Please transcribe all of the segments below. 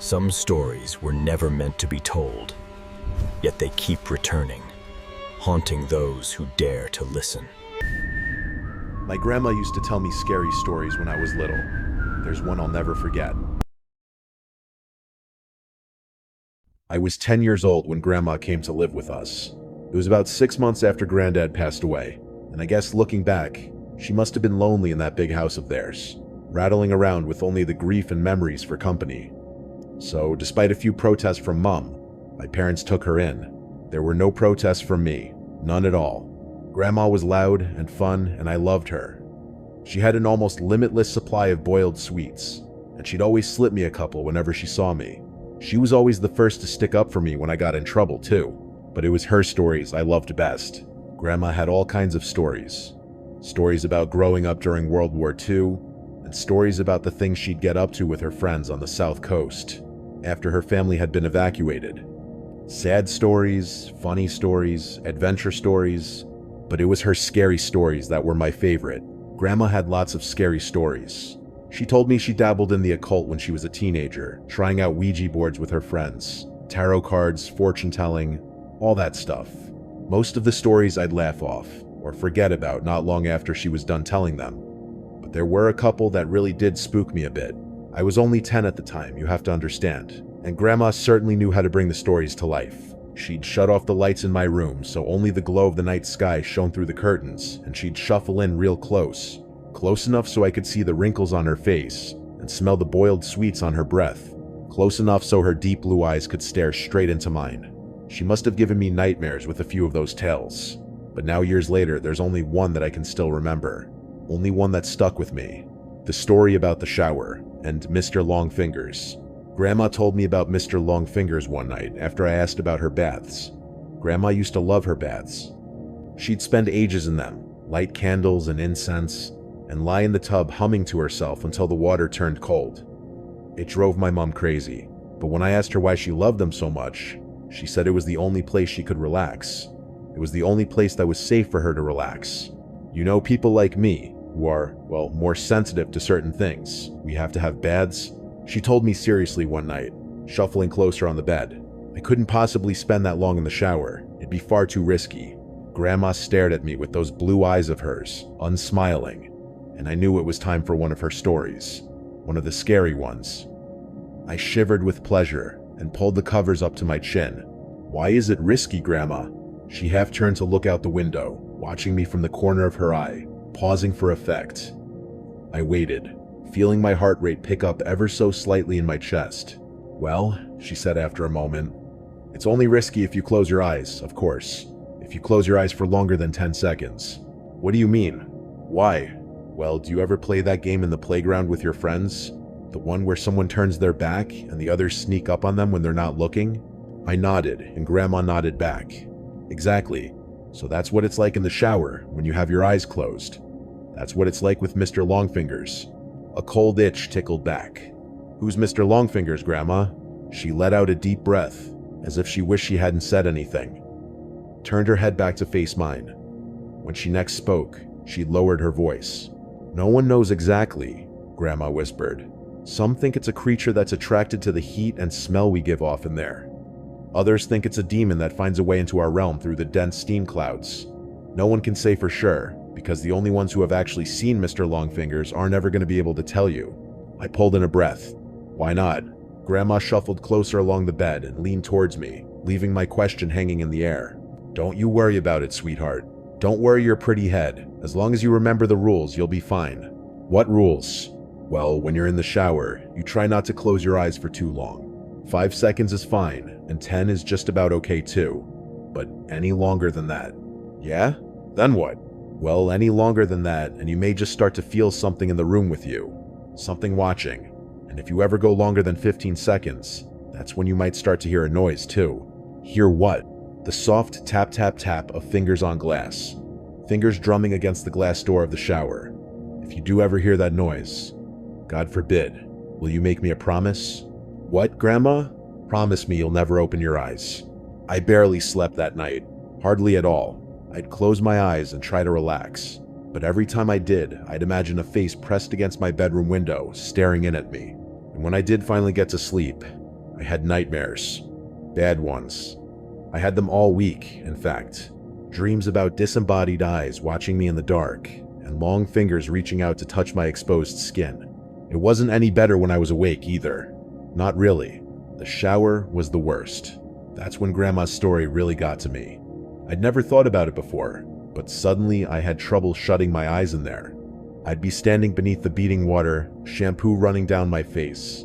Some stories were never meant to be told, yet they keep returning, haunting those who dare to listen. My grandma used to tell me scary stories when I was little. There's one I'll never forget. I was 10 years old when Grandma came to live with us. It was about 6 months after Granddad passed away, and I guess looking back, she must have been lonely in that big house of theirs, rattling around with only the grief and memories for company. So, despite a few protests from Mom, my parents took her in. There were no protests from me, none at all. Grandma was loud and fun, and I loved her. She had an almost limitless supply of boiled sweets, and she'd always slip me a couple whenever she saw me. She was always the first to stick up for me when I got in trouble, too. But it was her stories I loved best. Grandma had all kinds of stories. Stories about growing up during World War II, and stories about the things she'd get up to with her friends on the South Coast after her family had been evacuated. Sad stories, funny stories, adventure stories, but it was her scary stories that were my favorite. Grandma had lots of scary stories. She told me she dabbled in the occult when she was a teenager, trying out Ouija boards with her friends, tarot cards, fortune-telling, all that stuff. Most of the stories I'd laugh off, or forget about not long after she was done telling them. But there were a couple that really did spook me a bit. I was only 10 at the time, you have to understand, and Grandma certainly knew how to bring the stories to life. She'd shut off the lights in my room so only the glow of the night sky shone through the curtains, and she'd shuffle in real close enough so I could see the wrinkles on her face and smell the boiled sweets on her breath, close enough so her deep blue eyes could stare straight into mine. She must have given me nightmares with a few of those tales, but now years later there's only one that I can still remember, only one that stuck with me. The story about the shower and Mr. Longfingers. Grandma told me about Mr. Longfingers one night after I asked about her baths. Grandma used to love her baths. She'd spend ages in them, light candles and incense, and lie in the tub humming to herself until the water turned cold. It drove my mom crazy, but when I asked her why she loved them so much, she said it was the only place she could relax. It was the only place that was safe for her to relax. You know, people like me, who are, well, more sensitive to certain things, we have to have baths. She told me seriously one night, shuffling closer on the bed. I couldn't possibly spend that long in the shower. It'd be far too risky. Grandma stared at me with those blue eyes of hers, unsmiling, and I knew it was time for one of her stories, one of the scary ones. I shivered with pleasure and pulled the covers up to my chin. "Why is it risky, Grandma?" She half turned to look out the window, watching me from the corner of her eye, pausing for effect. I waited, feeling my heart rate pick up ever so slightly in my chest. "Well," she said after a moment, "it's only risky if you close your eyes, of course. If you close your eyes for longer than 10 seconds. "What do you mean? Why?" "Well, do you ever play that game in the playground with your friends? The one where someone turns their back and the others sneak up on them when they're not looking?" I nodded, and Grandma nodded back. "Exactly. So that's what it's like in the shower when you have your eyes closed. That's what it's like with Mr. Longfingers." A cold itch tickled back. "Who's Mr. Longfingers, Grandma?" She let out a deep breath, as if she wished she hadn't said anything. Turned her head back to face mine. When she next spoke, she lowered her voice. "No one knows exactly," Grandma whispered. "Some think it's a creature that's attracted to the heat and smell we give off in there. Others think it's a demon that finds a way into our realm through the dense steam clouds. No one can say for sure, because the only ones who have actually seen Mr. Longfingers aren't ever going to be able to tell you." I pulled in a breath. "Why not?" Grandma shuffled closer along the bed and leaned towards me, leaving my question hanging in the air. "Don't you worry about it, sweetheart. Don't worry your pretty head. As long as you remember the rules, you'll be fine." "What rules?" "Well, when you're in the shower, you try not to close your eyes for too long. 5 seconds is fine, and 10 is just about okay too. But any longer than that." "Yeah? Then what?" "Well, any longer than that, and you may just start to feel something in the room with you. Something watching. And if you ever go longer than 15 seconds, that's when you might start to hear a noise too." "Hear what?" "The soft tap tap tap of fingers on glass. Fingers drumming against the glass door of the shower. If you do ever hear that noise, God forbid, will you make me a promise?" "What, Grandma?" "Promise me you'll never open your eyes." I barely slept that night. Hardly at all. I'd close my eyes and try to relax, but every time I did, I'd imagine a face pressed against my bedroom window, staring in at me. And when I did finally get to sleep, I had nightmares. Bad ones. I had them all week, in fact. Dreams about disembodied eyes watching me in the dark, and long fingers reaching out to touch my exposed skin. It wasn't any better when I was awake either. Not really. The shower was the worst. That's when Grandma's story really got to me. I'd never thought about it before, but suddenly I had trouble shutting my eyes in there. I'd be standing beneath the beating water, shampoo running down my face,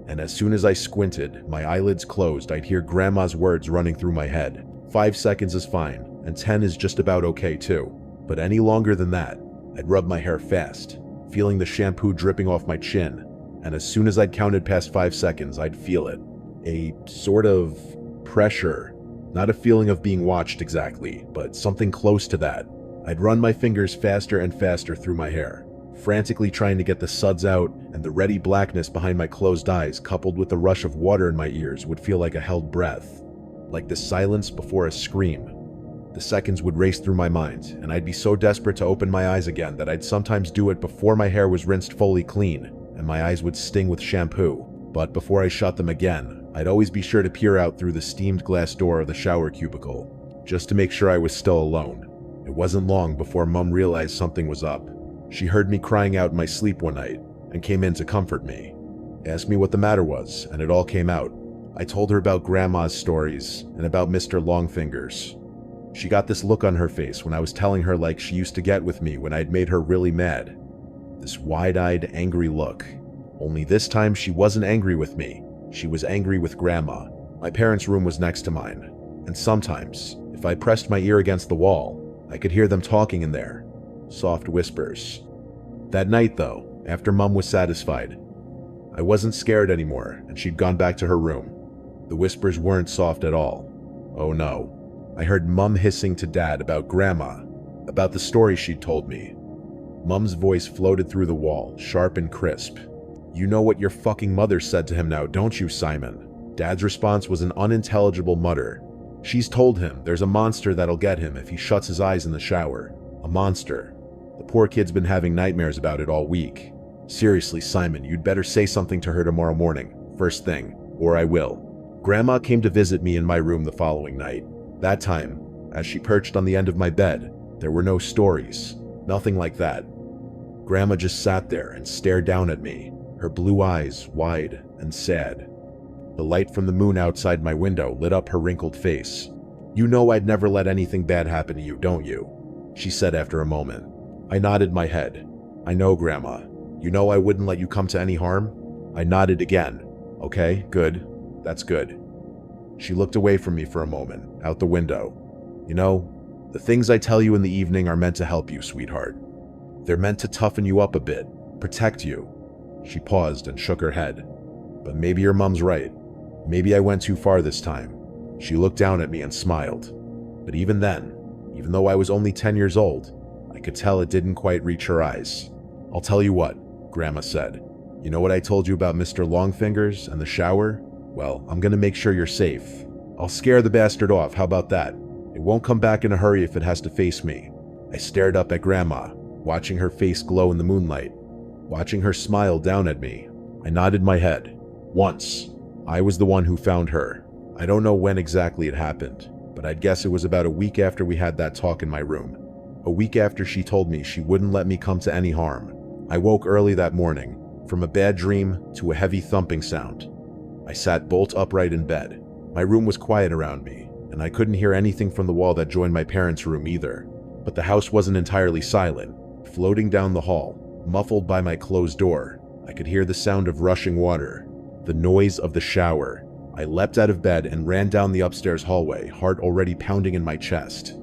and as soon as I squinted, my eyelids closed, I'd hear Grandma's words running through my head. 5 seconds is fine, and 10 is just about okay too. But any longer than that, I'd rub my hair fast, feeling the shampoo dripping off my chin, and as soon as I'd counted past 5 seconds, I'd feel it. A sort of pressure. Not a feeling of being watched exactly, but something close to that. I'd run my fingers faster and faster through my hair, frantically trying to get the suds out, and the ready blackness behind my closed eyes coupled with the rush of water in my ears would feel like a held breath, like the silence before a scream. The seconds would race through my mind, and I'd be so desperate to open my eyes again that I'd sometimes do it before my hair was rinsed fully clean, and my eyes would sting with shampoo. But before I shut them again, I'd always be sure to peer out through the steamed glass door of the shower cubicle, just to make sure I was still alone. It wasn't long before Mum realized something was up. She heard me crying out in my sleep one night, and came in to comfort me. Asked me what the matter was, and it all came out. I told her about Grandma's stories, and about Mr. Longfingers. She got this look on her face when I was telling her like she used to get with me when I'd made her really mad. This wide-eyed, angry look. Only this time she wasn't angry with me. She was angry with Grandma. My parents' room was next to mine, and sometimes, if I pressed my ear against the wall, I could hear them talking in there. Soft whispers. That night, though, after Mum was satisfied, I wasn't scared anymore, and she'd gone back to her room. The whispers weren't soft at all. Oh no. I heard Mum hissing to Dad about Grandma, about the story she'd told me. Mum's voice floated through the wall, sharp and crisp. You know what your fucking mother said to him now, don't you, Simon? Dad's response was an unintelligible mutter. She's told him there's a monster that'll get him if he shuts his eyes in the shower. A monster. The poor kid's been having nightmares about it all week. Seriously, Simon, you'd better say something to her tomorrow morning, first thing, or I will. Grandma came to visit me in my room the following night. That time, as she perched on the end of my bed, there were no stories, nothing like that. Grandma just sat there and stared down at me, her blue eyes wide and sad. The light from the moon outside my window lit up her wrinkled face. You know I'd never let anything bad happen to you, don't you? She said after a moment. I nodded my head. I know, Grandma. You know I wouldn't let you come to any harm? I nodded again. Okay, good. That's good. She looked away from me for a moment, out the window. You know, the things I tell you in the evening are meant to help you, sweetheart. They're meant to toughen you up a bit, protect you. She paused and shook her head. But maybe your mom's right. Maybe I went too far this time. She looked down at me and smiled. But even then, even though I was only 10 years old, I could tell it didn't quite reach her eyes. I'll tell you what, Grandma said. You know what I told you about Mr. Longfingers and the shower? Well, I'm gonna make sure you're safe. I'll scare the bastard off, how about that? It won't come back in a hurry if it has to face me. I stared up at Grandma, watching her face glow in the moonlight, watching her smile down at me. I nodded my head. Once, I was the one who found her. I don't know when exactly it happened, but I'd guess it was about a week after we had that talk in my room. A week after she told me she wouldn't let me come to any harm. I woke early that morning, from a bad dream to a heavy thumping sound. I sat bolt upright in bed. My room was quiet around me, and I couldn't hear anything from the wall that joined my parents' room either. But the house wasn't entirely silent. Floating down the hall, muffled by my closed door, I could hear the sound of rushing water, the noise of the shower. I leapt out of bed and ran down the upstairs hallway, heart already pounding in my chest.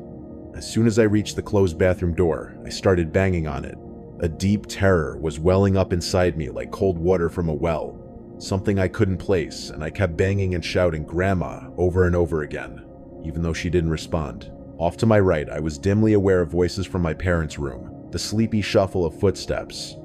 As soon as I reached the closed bathroom door, I started banging on it. A deep terror was welling up inside me like cold water from a well. Something I couldn't place, and I kept banging and shouting "Grandma" over and over again, even though she didn't respond. Off to my right, I was dimly aware of voices from my parents' room, the sleepy shuffle of footsteps.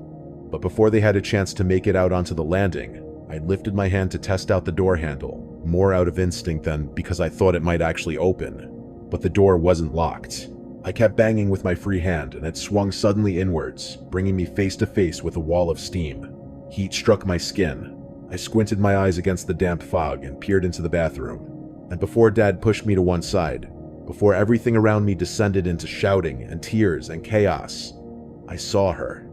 But before they had a chance to make it out onto the landing, I lifted my hand to test out the door handle, more out of instinct than because I thought it might actually open. But the door wasn't locked. I kept banging with my free hand, and it swung suddenly inwards, bringing me face to face with a wall of steam. Heat struck my skin. I squinted my eyes against the damp fog and peered into the bathroom. And before Dad pushed me to one side, before everything around me descended into shouting and tears and chaos, I saw her.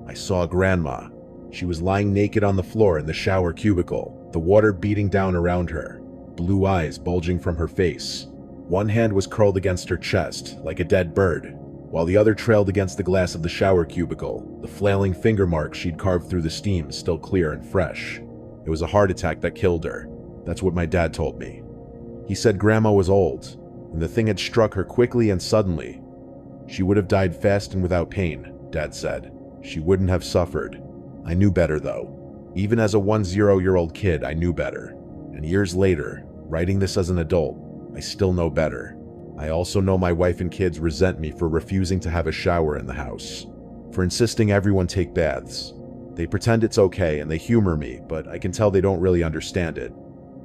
I saw Grandma. She was lying naked on the floor in the shower cubicle, the water beating down around her, blue eyes bulging from her face. One hand was curled against her chest, like a dead bird, while the other trailed against the glass of the shower cubicle, the flailing finger marks she'd carved through the steam still clear and fresh. It was a heart attack that killed her. That's what my dad told me. He said Grandma was old, and the thing had struck her quickly and suddenly. She would have died fast and without pain, Dad said. She wouldn't have suffered. I knew better, though. Even as a 10-year-old kid, I knew better. And years later, writing this as an adult, I still know better. I also know my wife and kids resent me for refusing to have a shower in the house, for insisting everyone take baths. They pretend it's okay and they humor me, but I can tell they don't really understand it.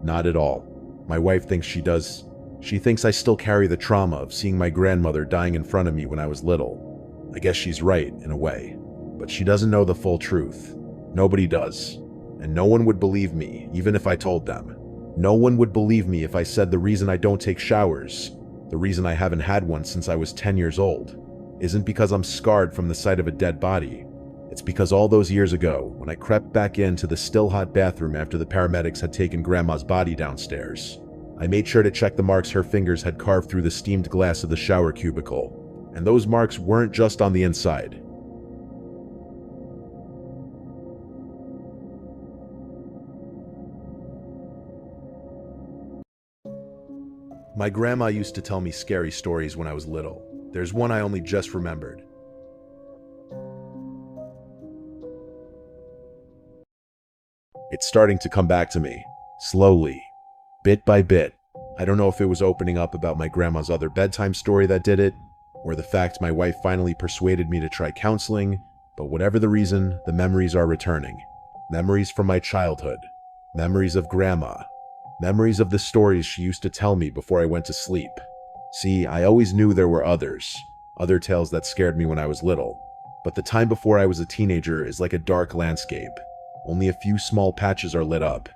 Not at all. My wife thinks she does. She thinks I still carry the trauma of seeing my grandmother dying in front of me when I was little. I guess she's right, in a way. But she doesn't know the full truth. Nobody does. And no one would believe me, even if I told them. No one would believe me if I said the reason I don't take showers, the reason I haven't had one since I was 10 years old, isn't because I'm scarred from the sight of a dead body. It's because all those years ago, when I crept back into the still hot bathroom after the paramedics had taken Grandma's body downstairs, I made sure to check the marks her fingers had carved through the steamed glass of the shower cubicle. And those marks weren't just on the inside. My grandma used to tell me scary stories when I was little. There's one I only just remembered. It's starting to come back to me, slowly, bit by bit. I don't know if it was opening up about my grandma's other bedtime story that did it, or the fact my wife finally persuaded me to try counseling, but whatever the reason, the memories are returning. Memories from my childhood. Memories of Grandma. Memories of the stories she used to tell me before I went to sleep. See, I always knew there were others, other tales that scared me when I was little. But the time before I was a teenager is like a dark landscape. Only a few small patches are lit up.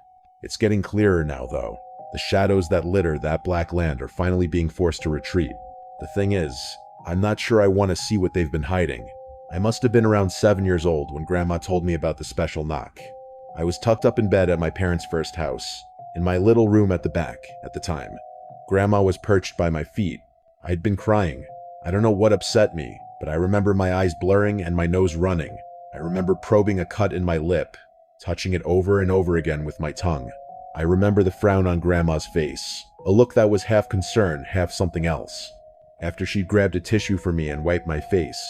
It's getting clearer now, though. The shadows that litter that black land are finally being forced to retreat. The thing is, I'm not sure I want to see what they've been hiding. I must have been around 7 years old when Grandma told me about the special knock. I was tucked up in bed at my parents' first house, in my little room at the back, at the time. Grandma was perched by my feet. I'd been crying. I don't know what upset me, but I remember my eyes blurring and my nose running. I remember probing a cut in my lip, touching it over and over again with my tongue. I remember the frown on Grandma's face, a look that was half concern, half something else. After she'd grabbed a tissue for me and wiped my face,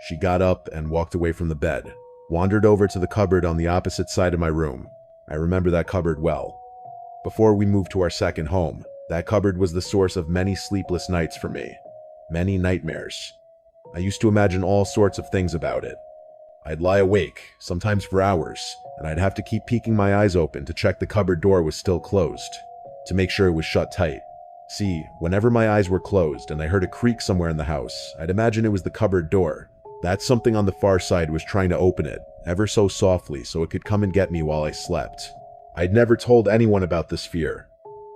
she got up and walked away from the bed, wandered over to the cupboard on the opposite side of my room. I remember that cupboard well. Before we moved to our second home, that cupboard was the source of many sleepless nights for me. Many nightmares. I used to imagine all sorts of things about it. I'd lie awake, sometimes for hours, and I'd have to keep peeking my eyes open to check the cupboard door was still closed, to make sure it was shut tight. See, whenever my eyes were closed and I heard a creak somewhere in the house, I'd imagine it was the cupboard door. That something on the far side was trying to open it, ever so softly, so it could come and get me while I slept. I'd never told anyone about this fear.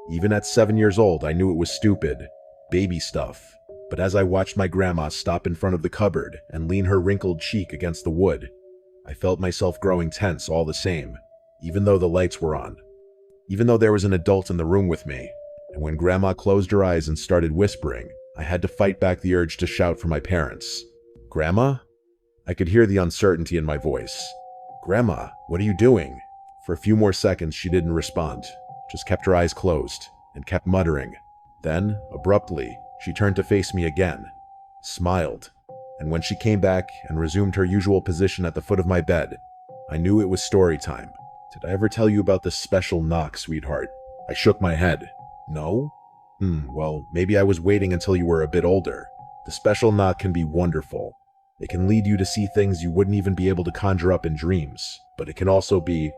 Even at 7 years old, I knew it was stupid, baby stuff. But as I watched my grandma stop in front of the cupboard and lean her wrinkled cheek against the wood, I felt myself growing tense all the same, even though the lights were on. Even though there was an adult in the room with me. And when Grandma closed her eyes and started whispering, I had to fight back the urge to shout for my parents. "Grandma?" I could hear the uncertainty in my voice. "Grandma, what are you doing?" For a few more seconds, she didn't respond, just kept her eyes closed, and kept muttering. Then, abruptly, she turned to face me again, smiled, and when she came back and resumed her usual position at the foot of my bed, I knew it was story time. "Did I ever tell you about this special knock, sweetheart?" I shook my head. "No? Well, maybe I was waiting until you were a bit older. The special knock can be wonderful. It can lead you to see things you wouldn't even be able to conjure up in dreams, but it can also be,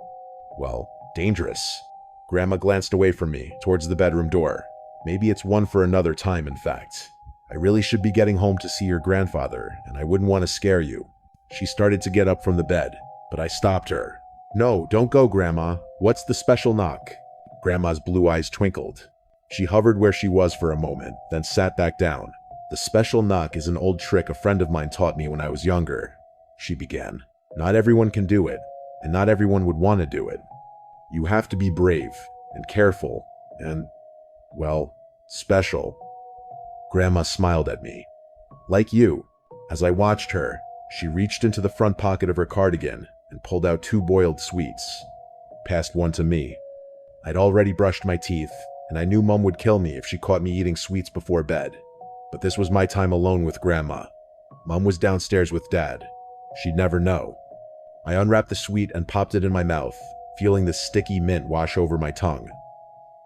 well, dangerous." Grandma glanced away from me, towards the bedroom door. Maybe it's one for another time, in fact. I really should be getting home to see your grandfather, and I wouldn't want to scare you. She started to get up from the bed, but I stopped her. No, don't go, Grandma. What's the special knock? Grandma's blue eyes twinkled. She hovered where she was for a moment, then sat back down. The special knock is an old trick a friend of mine taught me when I was younger, she began. Not everyone can do it, and not everyone would want to do it. You have to be brave, and careful, and, well, special. Grandma smiled at me. Like you. As I watched her, she reached into the front pocket of her cardigan and pulled out 2 boiled sweets. Passed one to me. I'd already brushed my teeth, and I knew Mom would kill me if she caught me eating sweets before bed. But this was my time alone with Grandma. Mom was downstairs with Dad. She'd never know. I unwrapped the sweet and popped it in my mouth, feeling the sticky mint wash over my tongue.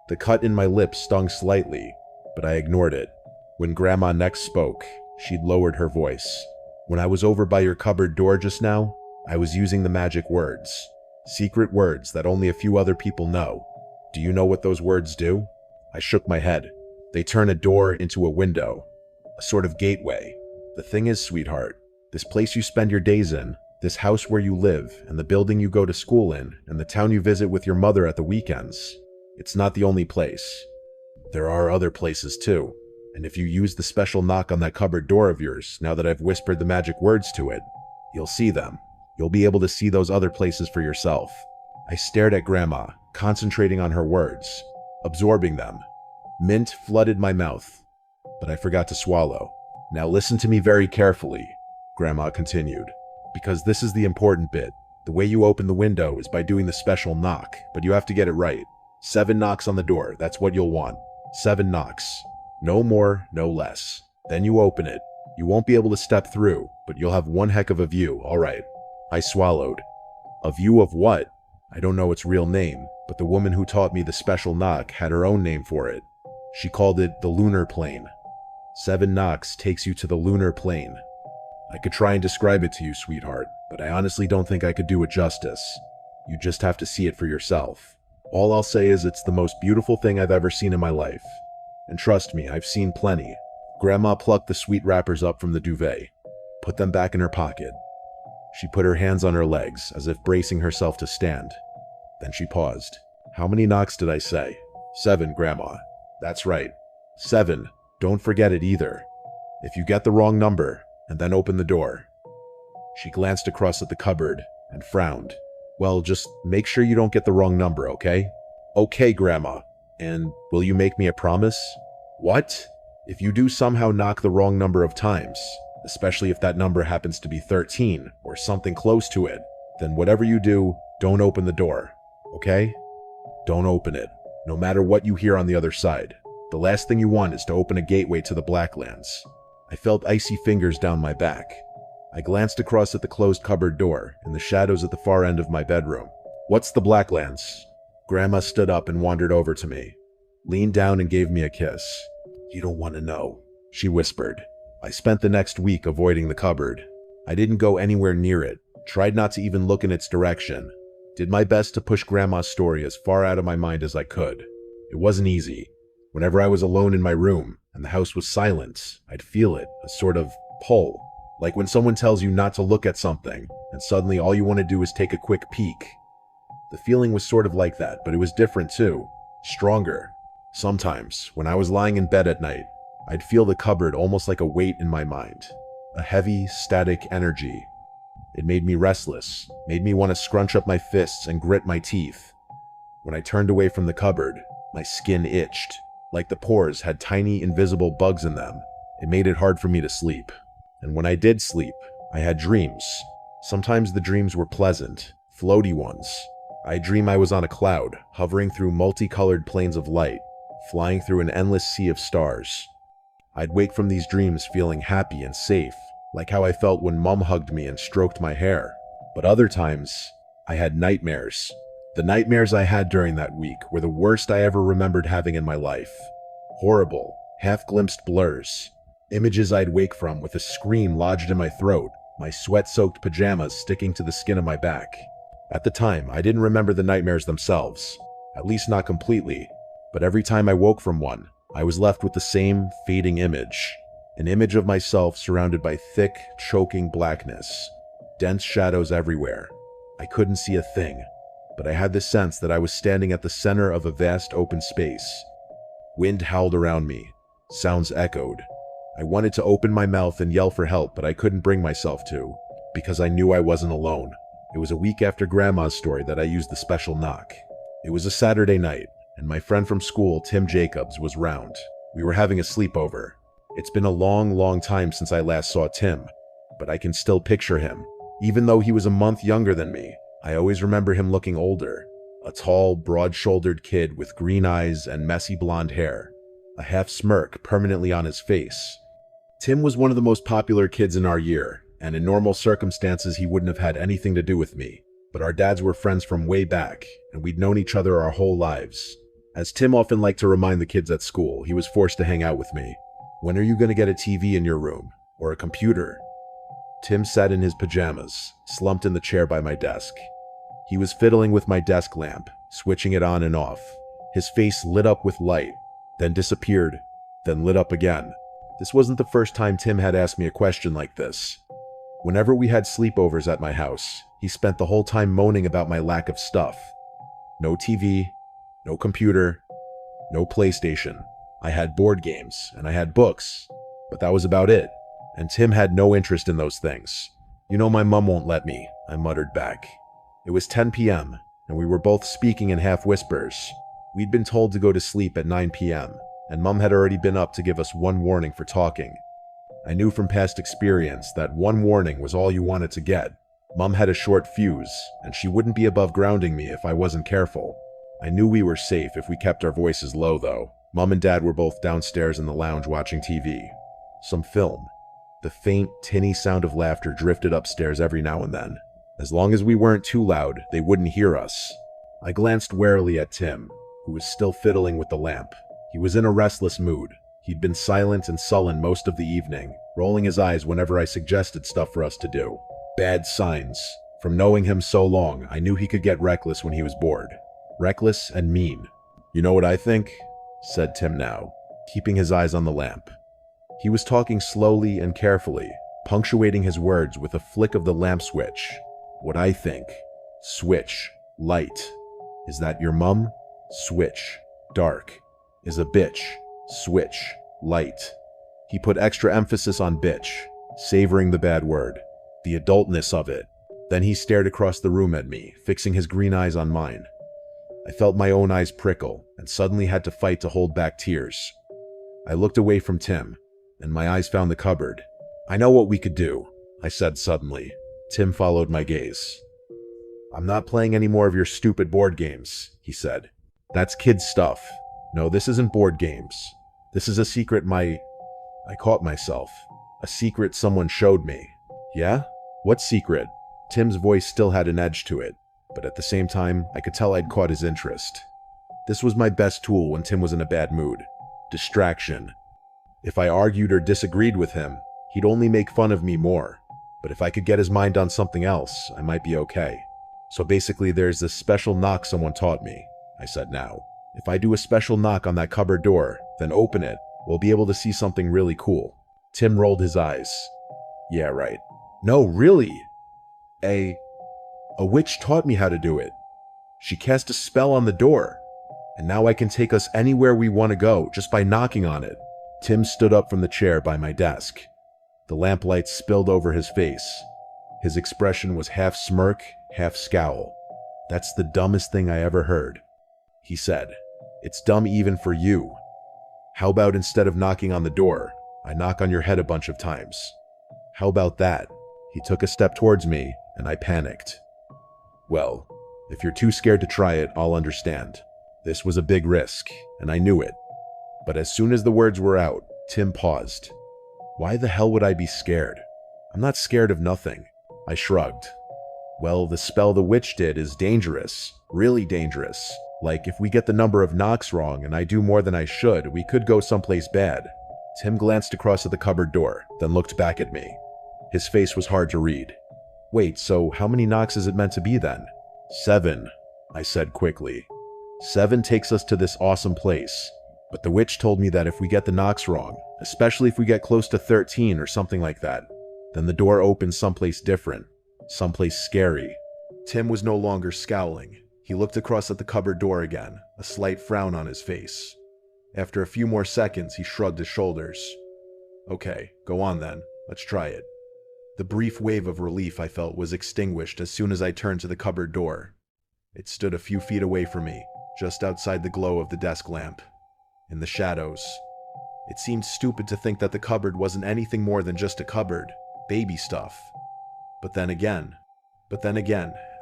The cut in my lip stung slightly, but I ignored it. When Grandma next spoke, she'd lowered her voice. When I was over by your cupboard door just now, I was using the magic words. Secret words that only a few other people know. Do you know what those words do? I shook my head. They turn a door into a window. A sort of gateway. The thing is, sweetheart, this place you spend your days in, this house where you live, and the building you go to school in, and the town you visit with your mother at the weekends, it's not the only place. There are other places too. And if you use the special knock on that cupboard door of yours, now that I've whispered the magic words to it, you'll see them. You'll be able to see those other places for yourself. I stared at Grandma, concentrating on her words, absorbing them. Mint flooded my mouth, but I forgot to swallow. Now listen to me very carefully, Grandma continued, because this is the important bit. The way you open the window is by doing the special knock, but you have to get it right. 7 knocks on the door, that's what you'll want. 7 knocks. No more, no less. Then you open it. You won't be able to step through, but you'll have one heck of a view, all right. I swallowed. A view of what? I don't know its real name, but the woman who taught me the special knock had her own name for it. She called it the lunar plane. 7 knocks takes you to the lunar plane. I could try and describe it to you, sweetheart, but I honestly don't think I could do it justice. You just have to see it for yourself. All I'll say is it's the most beautiful thing I've ever seen in my life. And trust me, I've seen plenty. Grandma plucked the sweet wrappers up from the duvet, put them back in her pocket. She put her hands on her legs, as if bracing herself to stand. Then she paused. How many knocks did I say? 7, Grandma. That's right. 7. Don't forget it either. If you get the wrong number, and then open the door. She glanced across at the cupboard and frowned. Well, just make sure you don't get the wrong number, okay? Okay, Grandma. And will you make me a promise? What? If you do somehow knock the wrong number of times, especially if that number happens to be 13 or something close to it, then whatever you do, don't open the door, okay? Don't open it, no matter what you hear on the other side. The last thing you want is to open a gateway to the Blacklands. I felt icy fingers down my back. I glanced across at the closed cupboard door in the shadows at the far end of my bedroom. What's the Blacklands? Grandma stood up and wandered over to me, leaned down and gave me a kiss. You don't want to know, she whispered. I spent the next week avoiding the cupboard. I didn't go anywhere near it, tried not to even look in its direction. Did my best to push Grandma's story as far out of my mind as I could. It wasn't easy. Whenever I was alone in my room and the house was silent, I'd feel it, a sort of pull. Like when someone tells you not to look at something, and suddenly all you want to do is take a quick peek. The feeling was sort of like that, but it was different too. Stronger. Sometimes, when I was lying in bed at night, I'd feel the cupboard almost like a weight in my mind. A heavy, static energy. It made me restless, made me want to scrunch up my fists and grit my teeth. When I turned away from the cupboard, my skin itched, like the pores had tiny, invisible bugs in them. It made it hard for me to sleep. And when I did sleep, I had dreams. Sometimes the dreams were pleasant, floaty ones. I'd dream I was on a cloud, hovering through multicolored planes of light, flying through an endless sea of stars. I'd wake from these dreams feeling happy and safe, like how I felt when Mom hugged me and stroked my hair. But other times, I had nightmares. The nightmares I had during that week were the worst I ever remembered having in my life. Horrible, half-glimpsed blurs. Images I'd wake from with a scream lodged in my throat, my sweat-soaked pajamas sticking to the skin of my back. At the time, I didn't remember the nightmares themselves, at least not completely, but every time I woke from one, I was left with the same fading image. An image of myself surrounded by thick, choking blackness. Dense shadows everywhere. I couldn't see a thing. but I had the sense that I was standing at the center of a vast open space. Wind howled around me. Sounds echoed. I wanted to open my mouth and yell for help, but I couldn't bring myself to, because I knew I wasn't alone. It was a week after Grandma's story that I used the special knock. It was a Saturday night, and my friend from school, Tim Jacobs, was round. We were having a sleepover. It's been a long time since I last saw Tim, but I can still picture him. Even though he was a month younger than me, I always remember him looking older. A tall, broad-shouldered kid with green eyes and messy blonde hair, a half smirk permanently on his face. Tim was one of the most popular kids in our year, and in normal circumstances he wouldn't have had anything to do with me. But our dads were friends from way back, and we'd known each other our whole lives. As Tim often liked to remind the kids at school, he was forced to hang out with me. "When are you going to get a TV in your room? Or a computer?" Tim sat in his pajamas, slumped in the chair by my desk. He was fiddling with my desk lamp, switching it on and off. His face lit up with light, then disappeared, then lit up again. This wasn't the first time Tim had asked me a question like this. Whenever we had sleepovers at my house, he spent the whole time moaning about my lack of stuff. No TV, no computer, no PlayStation. I had board games, and I had books, but that was about it. And Tim had no interest in those things. "You know my mom won't let me," I muttered back. It was 10 p.m., and we were both speaking in half whispers. We'd been told to go to sleep at 9 p.m., and Mom had already been up to give us one warning for talking. I knew from past experience that one warning was all you wanted to get. Mom had a short fuse, and she wouldn't be above grounding me if I wasn't careful. I knew we were safe if we kept our voices low, though. Mom and Dad were both downstairs in the lounge watching TV. Some film. The faint, tinny sound of laughter drifted upstairs every now and then. As long as we weren't too loud, they wouldn't hear us. I glanced warily at Tim, who was still fiddling with the lamp. He was in a restless mood. He'd been silent and sullen most of the evening, rolling his eyes whenever I suggested stuff for us to do. Bad signs. From knowing him so long, I knew he could get reckless when he was bored. Reckless and mean. "You know what I think?" said Tim now, keeping his eyes on the lamp. He was talking slowly and carefully, punctuating his words with a flick of the lamp switch. "What I think. Switch. Light. Is that your mum? Switch. Dark. Is a bitch. Switch. Light." He put extra emphasis on bitch, savoring the bad word, the adultness of it. Then he stared across the room at me, fixing his green eyes on mine. I felt my own eyes prickle, and suddenly had to fight to hold back tears. I looked away from Tim, and my eyes found the cupboard. "I know what we could do," I said suddenly. Tim followed my gaze. "I'm not playing any more of your stupid board games," he said. "That's kid stuff. No, this isn't board games. This is a secret I caught myself. A secret someone showed me." "Yeah? What secret?" Tim's voice still had an edge to it, but at the same time, I could tell I'd caught his interest. This was my best tool when Tim was in a bad mood. Distraction. If I argued or disagreed with him, he'd only make fun of me more. But if I could get his mind on something else, I might be okay. "So basically there's this special knock someone taught me," I said now. "If I do a special knock on that cupboard door, then open it, we'll be able to see something really cool." Tim rolled his eyes. "Yeah, right." "No, really. A witch taught me how to do it. She cast a spell on the door, and now I can take us anywhere we want to go just by knocking on it." Tim stood up from the chair by my desk. The lamplight spilled over his face. His expression was half smirk, half scowl. "That's the dumbest thing I ever heard," he said. "It's dumb even for you. How about instead of knocking on the door, I knock on your head a bunch of times? How about that?" He took a step towards me, and I panicked. Well, if you're too scared to try it, I'll understand. This was a big risk, and I knew it. But as soon as the words were out, Tim paused. Why the hell would I be scared? I'm not scared of nothing. I shrugged. Well, the spell the witch did is dangerous, really dangerous. Like, if we get the number of knocks wrong and I do more than I should, we could go someplace bad. Tim glanced across at the cupboard door, then looked back at me. His face was hard to read. Wait, so how many knocks is it meant to be then? 7, I said quickly. 7 takes us to this awesome place. But the witch told me that if we get the knocks wrong, especially if we get close to 13 or something like that, then the door opens someplace different, someplace scary. Tim was no longer scowling. He looked across at the cupboard door again, a slight frown on his face. After a few more seconds, he shrugged his shoulders. Okay, go on then. Let's try it. The brief wave of relief I felt was extinguished as soon as I turned to the cupboard door. It stood a few feet away from me, just outside the glow of the desk lamp. In the shadows. It seemed stupid to think that the cupboard wasn't anything more than just a cupboard, baby stuff. But then again,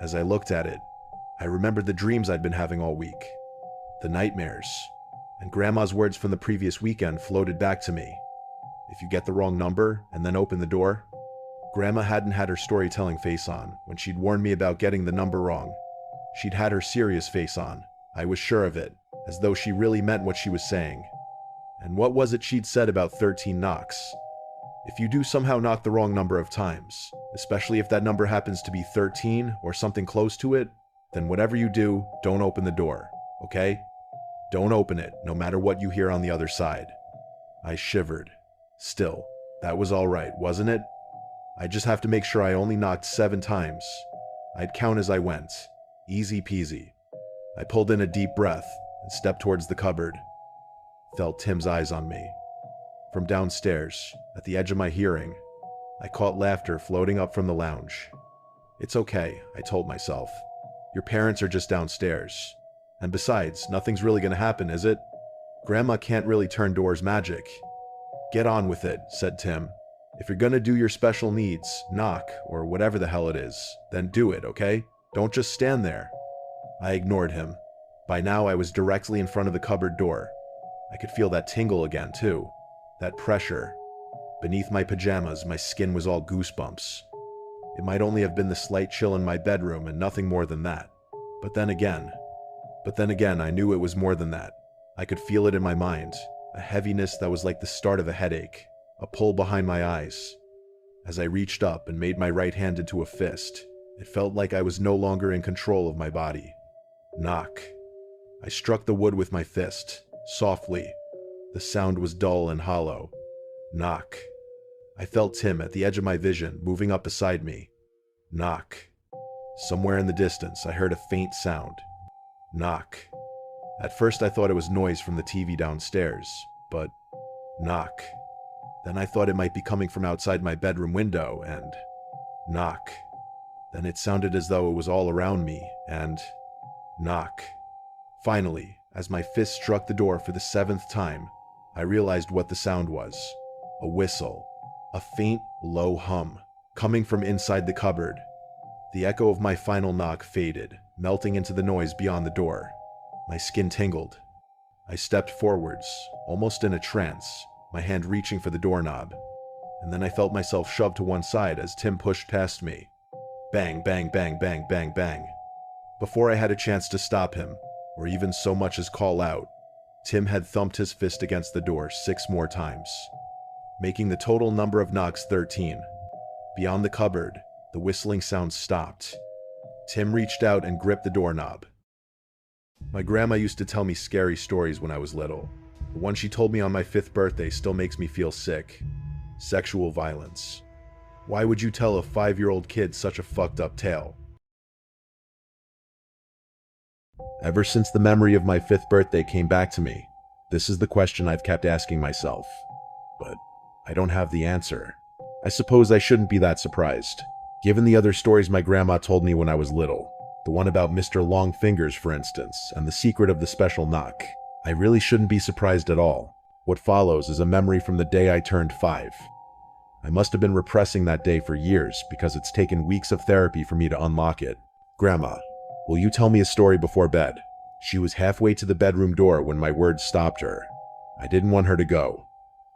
as I looked at it, I remembered the dreams I'd been having all week. The nightmares. And Grandma's words from the previous weekend floated back to me. If you get the wrong number and then open the door. Grandma hadn't had her storytelling face on when she'd warned me about getting the number wrong. She'd had her serious face on. I was sure of it, as though she really meant what she was saying. And what was it she'd said about 13 knocks? If you do somehow knock the wrong number of times, especially if that number happens to be 13 or something close to it, then whatever you do, don't open the door, okay? Don't open it, no matter what you hear on the other side. I shivered. Still, that was all right, wasn't it? I'd just have to make sure I only knocked 7 times. I'd count as I went. Easy peasy. I pulled in a deep breath and stepped towards the cupboard. Felt Tim's eyes on me. From downstairs, at the edge of my hearing, I caught laughter floating up from the lounge. It's okay, I told myself. Your parents are just downstairs. And besides, nothing's really gonna happen, is it? Grandma can't really turn doors magic. Get on with it, said Tim. If you're gonna do your special needs, knock, or whatever the hell it is, then do it, okay? Don't just stand there. I ignored him. By now I was directly in front of the cupboard door. I could feel that tingle again, too. That pressure. Beneath my pajamas, my skin was all goosebumps. It might only have been the slight chill in my bedroom and nothing more than that. But then again, I knew it was more than that. I could feel it in my mind, a heaviness that was like the start of a headache, a pull behind my eyes. As I reached up and made my right hand into a fist, it felt like I was no longer in control of my body. Knock. I struck the wood with my fist, softly. The sound was dull and hollow. Knock. I felt Tim at the edge of my vision, moving up beside me. Knock. Somewhere in the distance, I heard a faint sound. Knock. At first I thought it was noise from the TV downstairs, but knock. Then I thought it might be coming from outside my bedroom window, and knock. Then it sounded as though it was all around me, and knock. Finally, as my fist struck the door for the 7th time, I realized what the sound was. A whistle. A faint, low hum, coming from inside the cupboard. The echo of my final knock faded, melting into the noise beyond the door. My skin tingled. I stepped forwards, almost in a trance, my hand reaching for the doorknob. And then I felt myself shoved to one side as Tim pushed past me. Bang, bang, bang, bang, bang, bang. Before I had a chance to stop him, or even so much as call out, Tim had thumped his fist against the door 6 more times, making the total number of knocks 13. Beyond the cupboard, the whistling sound stopped. Tim reached out and gripped the doorknob. My grandma used to tell me scary stories when I was little. The one she told me on my 5th birthday still makes me feel sick. Sexual violence. Why would you tell a 5-year-old kid such a fucked up tale? Ever since the memory of my 5th birthday came back to me, this is the question I've kept asking myself. But I don't have the answer. I suppose I shouldn't be that surprised, given the other stories my grandma told me when I was little. The one about Mr. Long Fingers, for instance, and the secret of the special knock. I really shouldn't be surprised at all. What follows is a memory from the day I turned 5. I must have been repressing that day for years because it's taken weeks of therapy for me to unlock it. Grandma, will you tell me a story before bed? She was halfway to the bedroom door when my words stopped her. I didn't want her to go.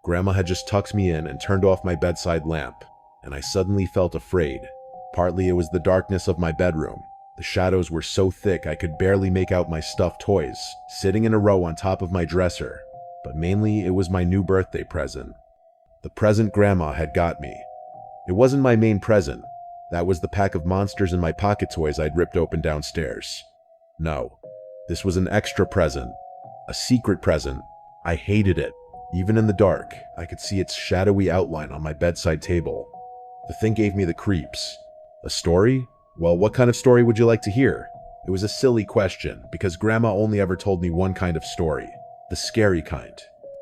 Grandma had just tucked me in and turned off my bedside lamp, and I suddenly felt afraid. Partly it was the darkness of my bedroom. The shadows were so thick I could barely make out my stuffed toys, sitting in a row on top of my dresser. But mainly it was my new birthday present. The present Grandma had got me. It wasn't my main present. That was the pack of monsters in my pocket toys I'd ripped open downstairs. No, this was an extra present. A secret present. I hated it. Even in the dark, I could see its shadowy outline on my bedside table. The thing gave me the creeps. A story? Well, what kind of story would you like to hear? It was a silly question because Grandma only ever told me one kind of story, the scary kind.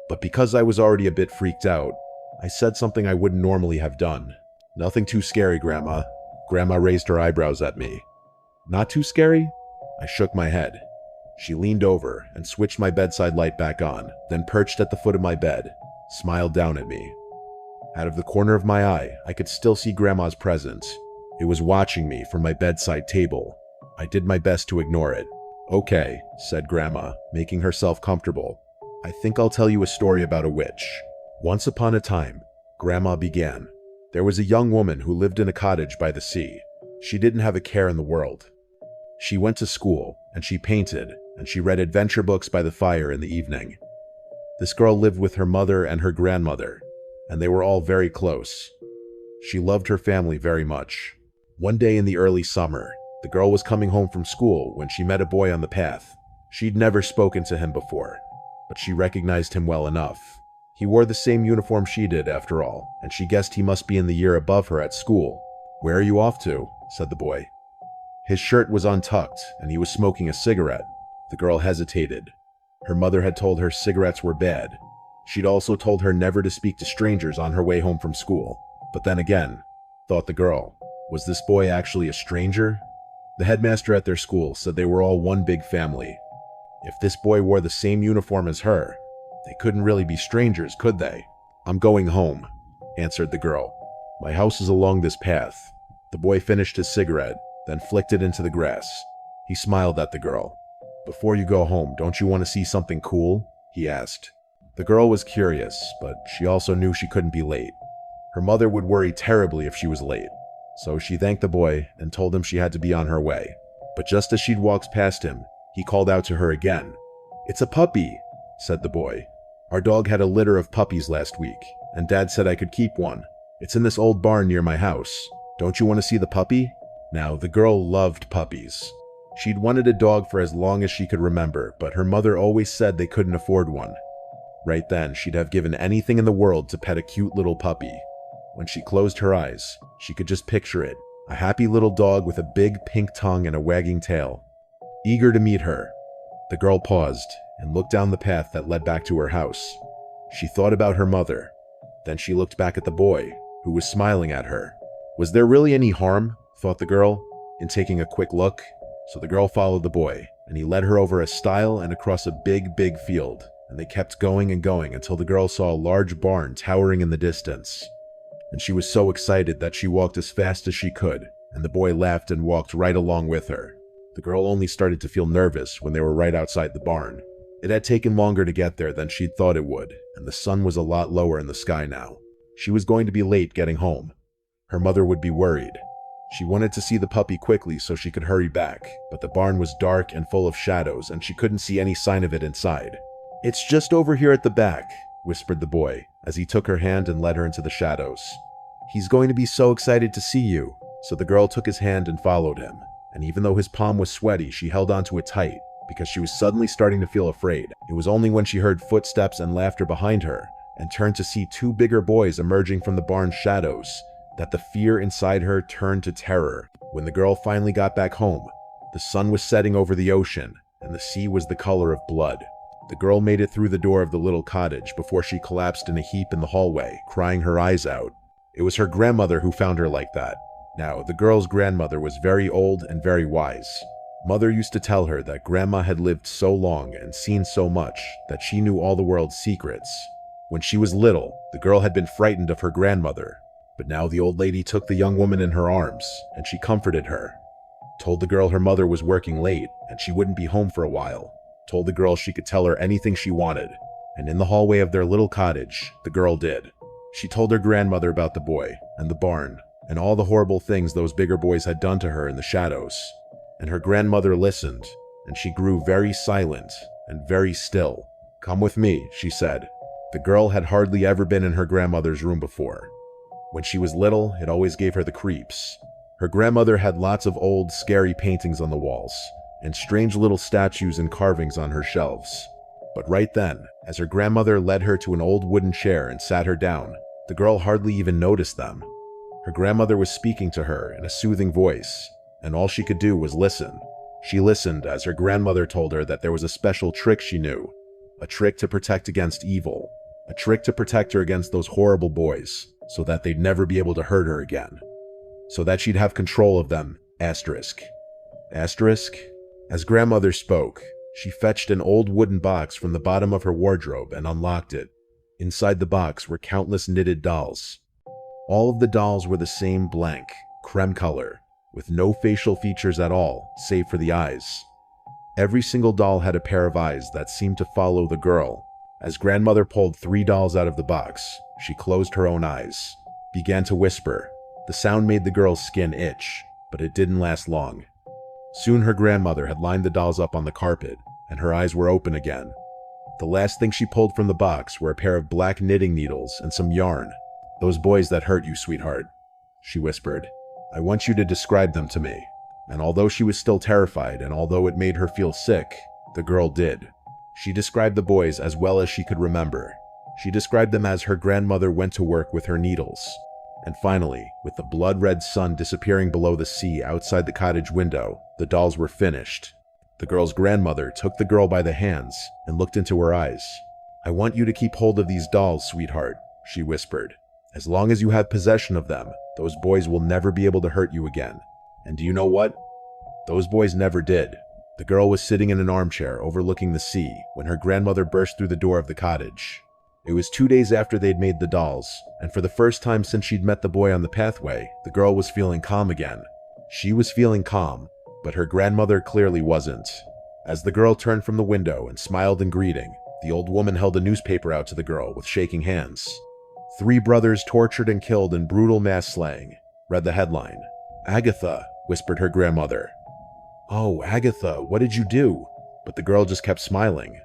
But because I was already a bit freaked out, I said something I wouldn't normally have done. "Nothing too scary, Grandma." Grandma raised her eyebrows at me. "Not too scary?" I shook my head. She leaned over and switched my bedside light back on, then perched at the foot of my bed, smiled down at me. Out of the corner of my eye, I could still see Grandma's presence. It was watching me from my bedside table. I did my best to ignore it. "Okay," said Grandma, making herself comfortable. "I think I'll tell you a story about a witch. Once upon a time," Grandma began, "there was a young woman who lived in a cottage by the sea. She didn't have a care in the world. She went to school, and she painted, and she read adventure books by the fire in the evening. This girl lived with her mother and her grandmother, and they were all very close. She loved her family very much. One day in the early summer, the girl was coming home from school when she met a boy on the path. She'd never spoken to him before, but she recognized him well enough. He wore the same uniform she did, after all, and she guessed he must be in the year above her at school. "Where are you off to?" said the boy. His shirt was untucked, and he was smoking a cigarette. The girl hesitated. Her mother had told her cigarettes were bad. She'd also told her never to speak to strangers on her way home from school. But then again, thought the girl, was this boy actually a stranger? The headmaster at their school said they were all one big family. If this boy wore the same uniform as her, they couldn't really be strangers, could they? "I'm going home," answered the girl. "My house is along this path." The boy finished his cigarette, then flicked it into the grass. He smiled at the girl. "Before you go home, don't you want to see something cool?" he asked. The girl was curious, but she also knew she couldn't be late. Her mother would worry terribly if she was late, so she thanked the boy and told him she had to be on her way. But just as she'd walked past him, he called out to her again. "It's a puppy," said the boy. "Our dog had a litter of puppies last week, and Dad said I could keep one. It's in this old barn near my house. Don't you want to see the puppy?" Now, the girl loved puppies. She'd wanted a dog for as long as she could remember, but her mother always said they couldn't afford one. Right then, she'd have given anything in the world to pet a cute little puppy. When she closed her eyes, she could just picture it, a happy little dog with a big pink tongue and a wagging tail. Eager to meet her, the girl paused and looked down the path that led back to her house. She thought about her mother. Then she looked back at the boy, who was smiling at her. Was there really any harm, thought the girl, in taking a quick look? So the girl followed the boy, and he led her over a stile and across a big field, and they kept going and going until the girl saw a large barn towering in the distance. And she was so excited that she walked as fast as she could, and the boy laughed and walked right along with her. The girl only started to feel nervous when they were right outside the barn. It had taken longer to get there than she'd thought it would, and the sun was a lot lower in the sky now. She was going to be late getting home. Her mother would be worried. She wanted to see the puppy quickly so she could hurry back, but the barn was dark and full of shadows, and she couldn't see any sign of it inside. "It's just over here at the back," whispered the boy, as he took her hand and led her into the shadows. "He's going to be so excited to see you." So the girl took his hand and followed him, and even though his palm was sweaty, she held onto it tight, because she was suddenly starting to feel afraid. It was only when she heard footsteps and laughter behind her, and turned to see two bigger boys emerging from the barn's shadows, that the fear inside her turned to terror. When the girl finally got back home, the sun was setting over the ocean, and the sea was the color of blood. The girl made it through the door of the little cottage before she collapsed in a heap in the hallway, crying her eyes out. It was her grandmother who found her like that. Now, the girl's grandmother was very old and very wise. Mother used to tell her that Grandma had lived so long and seen so much that she knew all the world's secrets. When she was little, the girl had been frightened of her grandmother, but now the old lady took the young woman in her arms, and she comforted her. Told the girl her mother was working late, and she wouldn't be home for a while. Told the girl she could tell her anything she wanted, and in the hallway of their little cottage, the girl did. She told her grandmother about the boy, and the barn, and all the horrible things those bigger boys had done to her in the shadows. And her grandmother listened, and she grew very silent and very still. "Come with me," she said. The girl had hardly ever been in her grandmother's room before. When she was little, it always gave her the creeps. Her grandmother had lots of old, scary paintings on the walls, and strange little statues and carvings on her shelves. But right then, as her grandmother led her to an old wooden chair and sat her down, the girl hardly even noticed them. Her grandmother was speaking to her in a soothing voice, and all she could do was listen. She listened as her grandmother told her that there was a special trick she knew, a trick to protect against evil, a trick to protect her against those horrible boys, so that they'd never be able to hurt her again. So that she'd have control of them, asterisk. Asterisk? As grandmother spoke, she fetched an old wooden box from the bottom of her wardrobe and unlocked it. Inside the box were countless knitted dolls. All of the dolls were the same blank, creme color, with no facial features at all, save for the eyes. Every single doll had a pair of eyes that seemed to follow the girl. As grandmother pulled 3 dolls out of the box, she closed her own eyes, began to whisper. The sound made the girl's skin itch, but it didn't last long. Soon her grandmother had lined the dolls up on the carpet, and her eyes were open again. The last thing she pulled from the box were a pair of black knitting needles and some yarn. "Those boys that hurt you, sweetheart," she whispered. "I want you to describe them to me." And although she was still terrified, and although it made her feel sick, the girl did. She described the boys as well as she could remember. She described them as her grandmother went to work with her needles. And finally, with the blood-red sun disappearing below the sea outside the cottage window, the dolls were finished. The girl's grandmother took the girl by the hands and looked into her eyes. "I want you to keep hold of these dolls, sweetheart," she whispered. "As long as you have possession of them, those boys will never be able to hurt you again." And do you know what? Those boys never did. The girl was sitting in an armchair overlooking the sea when her grandmother burst through the door of the cottage. It was 2 days after they'd made the dolls, and for the first time since she'd met the boy on the pathway, the girl was feeling calm again. She was feeling calm, but her grandmother clearly wasn't. As the girl turned from the window and smiled in greeting, the old woman held a newspaper out to the girl with shaking hands. "3 brothers tortured and killed in brutal mass slaying," read the headline. "Agatha," whispered her grandmother. "Oh, Agatha, what did you do?" But the girl just kept smiling.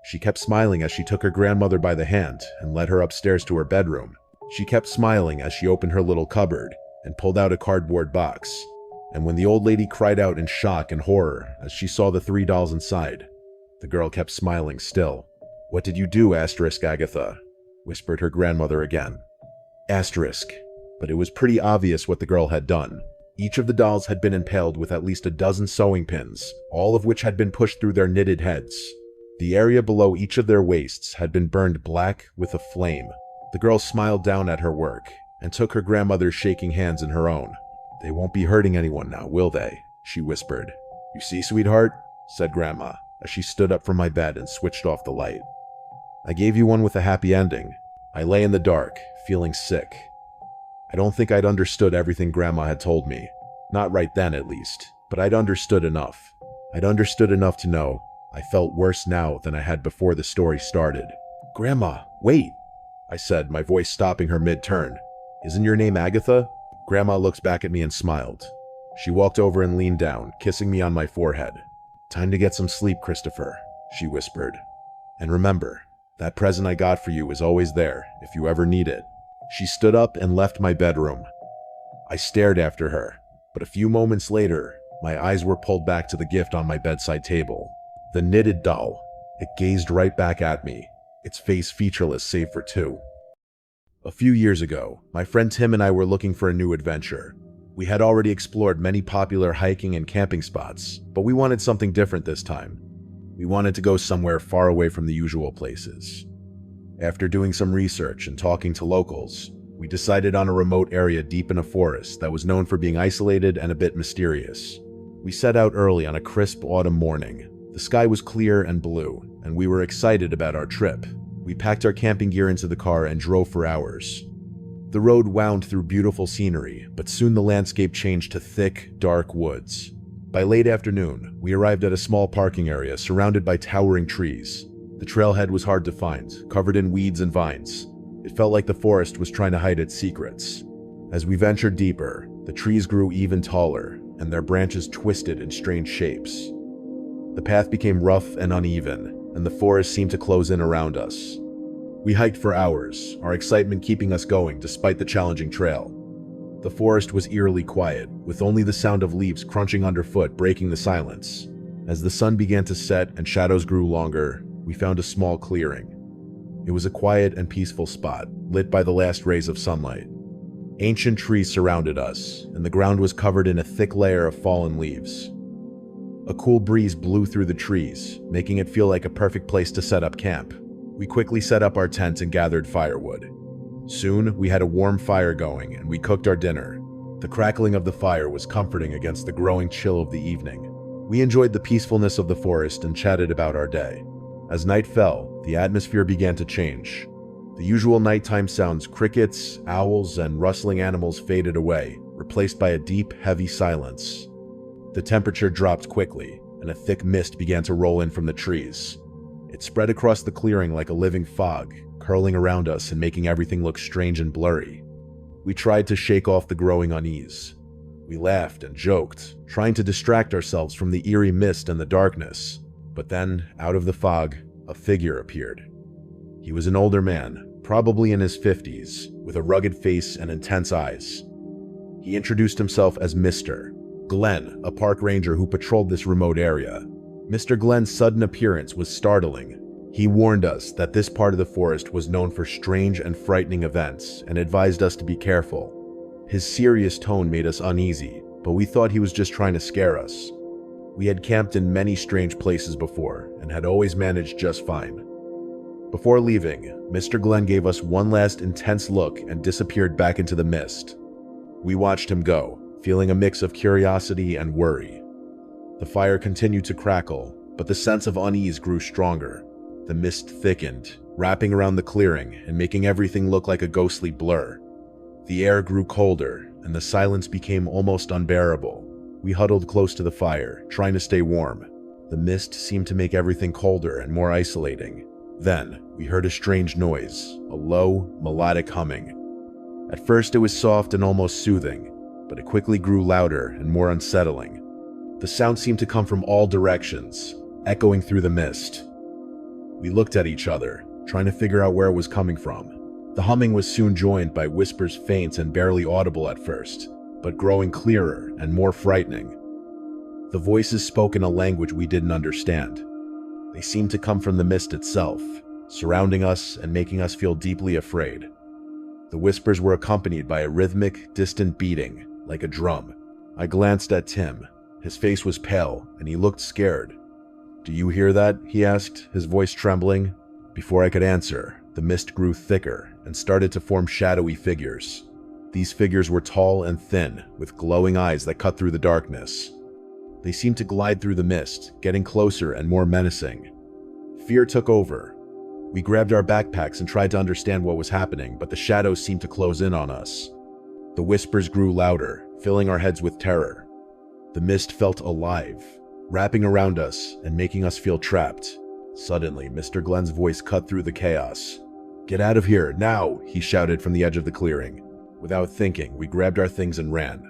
She kept smiling as she took her grandmother by the hand and led her upstairs to her bedroom. She kept smiling as she opened her little cupboard and pulled out a cardboard box. And when the old lady cried out in shock and horror as she saw the 3 dolls inside, the girl kept smiling still. "What did you do, asterisk, Agatha?" whispered her grandmother again. Asterisk. But it was pretty obvious what the girl had done. Each of the dolls had been impaled with at least a dozen sewing pins, all of which had been pushed through their knitted heads. The area below each of their waists had been burned black with a flame. The girl smiled down at her work and took her grandmother's shaking hands in her own. "They won't be hurting anyone now, will they?" she whispered. "You see, sweetheart," said Grandma, as she stood up from my bed and switched off the light. "I gave you one with a happy ending." I lay in the dark, feeling sick. I don't think I'd understood everything Grandma had told me. Not right then, at least, but I'd understood enough. I'd understood enough to know I felt worse now than I had before the story started. "Grandma, wait," I said, my voice stopping her mid-turn. "Isn't your name Agatha?" Grandma looked back at me and smiled. She walked over and leaned down, kissing me on my forehead. "Time to get some sleep, Christopher," she whispered. "And remember, that present I got for you is always there, if you ever need it." She stood up and left my bedroom. I stared after her, but a few moments later, my eyes were pulled back to the gift on my bedside table. The knitted doll. It gazed right back at me, its face featureless save for 2. A few years ago, my friend Tim and I were looking for a new adventure. We had already explored many popular hiking and camping spots, but we wanted something different this time. We wanted to go somewhere far away from the usual places. After doing some research and talking to locals, we decided on a remote area deep in a forest that was known for being isolated and a bit mysterious. We set out early on a crisp autumn morning. The sky was clear and blue, and we were excited about our trip. We packed our camping gear into the car and drove for hours. The road wound through beautiful scenery, but soon the landscape changed to thick, dark woods. By late afternoon, we arrived at a small parking area surrounded by towering trees. The trailhead was hard to find, covered in weeds and vines. It felt like the forest was trying to hide its secrets. As we ventured deeper, the trees grew even taller, and their branches twisted in strange shapes. The path became rough and uneven, and the forest seemed to close in around us. We hiked for hours, our excitement keeping us going despite the challenging trail. The forest was eerily quiet, with only the sound of leaves crunching underfoot breaking the silence. As the sun began to set and shadows grew longer, we found a small clearing. It was a quiet and peaceful spot, lit by the last rays of sunlight. Ancient trees surrounded us, and the ground was covered in a thick layer of fallen leaves. A cool breeze blew through the trees, making it feel like a perfect place to set up camp. We quickly set up our tent and gathered firewood. Soon, we had a warm fire going and we cooked our dinner. The crackling of the fire was comforting against the growing chill of the evening. We enjoyed the peacefulness of the forest and chatted about our day. As night fell, the atmosphere began to change. The usual nighttime sounds, crickets, owls, and rustling animals faded away, replaced by a deep, heavy silence. The temperature dropped quickly, and a thick mist began to roll in from the trees. It spread across the clearing like a living fog, curling around us and making everything look strange and blurry. We tried to shake off the growing unease. We laughed and joked, trying to distract ourselves from the eerie mist and the darkness. But then, out of the fog, a figure appeared. He was an older man, probably in his 50s, with a rugged face and intense eyes. He introduced himself as Mr. Glenn, a park ranger who patrolled this remote area. Mr. Glenn's sudden appearance was startling. He warned us that this part of the forest was known for strange and frightening events and advised us to be careful. His serious tone made us uneasy, but we thought he was just trying to scare us. We had camped in many strange places before and had always managed just fine. Before leaving, Mr. Glenn gave us one last intense look and disappeared back into the mist. We watched him go, feeling a mix of curiosity and worry. The fire continued to crackle, but the sense of unease grew stronger. The mist thickened, wrapping around the clearing and making everything look like a ghostly blur. The air grew colder, and the silence became almost unbearable. We huddled close to the fire, trying to stay warm. The mist seemed to make everything colder and more isolating. Then, we heard a strange noise, a low, melodic humming. At first it was soft and almost soothing, but it quickly grew louder and more unsettling. The sound seemed to come from all directions, echoing through the mist. We looked at each other, trying to figure out where it was coming from. The humming was soon joined by whispers faint and barely audible at first, but growing clearer and more frightening. The voices spoke in a language we didn't understand. They seemed to come from the mist itself, surrounding us and making us feel deeply afraid. The whispers were accompanied by a rhythmic, distant beating, like a drum. I glanced at Tim. His face was pale, and he looked scared. "Do you hear that?" he asked, his voice trembling. Before I could answer, the mist grew thicker and started to form shadowy figures. These figures were tall and thin, with glowing eyes that cut through the darkness. They seemed to glide through the mist, getting closer and more menacing. Fear took over. We grabbed our backpacks and tried to understand what was happening, but the shadows seemed to close in on us. The whispers grew louder, filling our heads with terror. The mist felt alive, wrapping around us and making us feel trapped. Suddenly, Mr. Glenn's voice cut through the chaos. "Get out of here, now!" he shouted from the edge of the clearing. Without thinking, we grabbed our things and ran.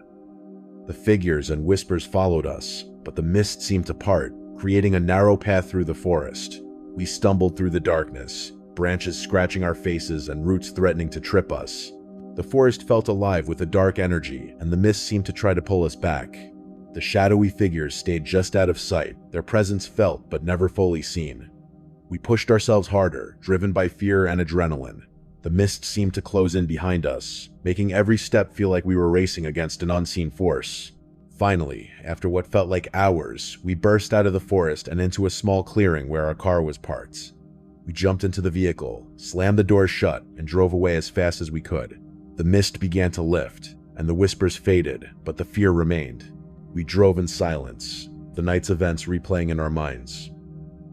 The figures and whispers followed us, but the mist seemed to part, creating a narrow path through the forest. We stumbled through the darkness, branches scratching our faces and roots threatening to trip us. The forest felt alive with a dark energy, and the mist seemed to try to pull us back. The shadowy figures stayed just out of sight, their presence felt but never fully seen. We pushed ourselves harder, driven by fear and adrenaline. The mist seemed to close in behind us, making every step feel like we were racing against an unseen force. Finally, after what felt like hours, we burst out of the forest and into a small clearing where our car was parked. We jumped into the vehicle, slammed the doors shut, and drove away as fast as we could. The mist began to lift, and the whispers faded, but the fear remained. We drove in silence, the night's events replaying in our minds.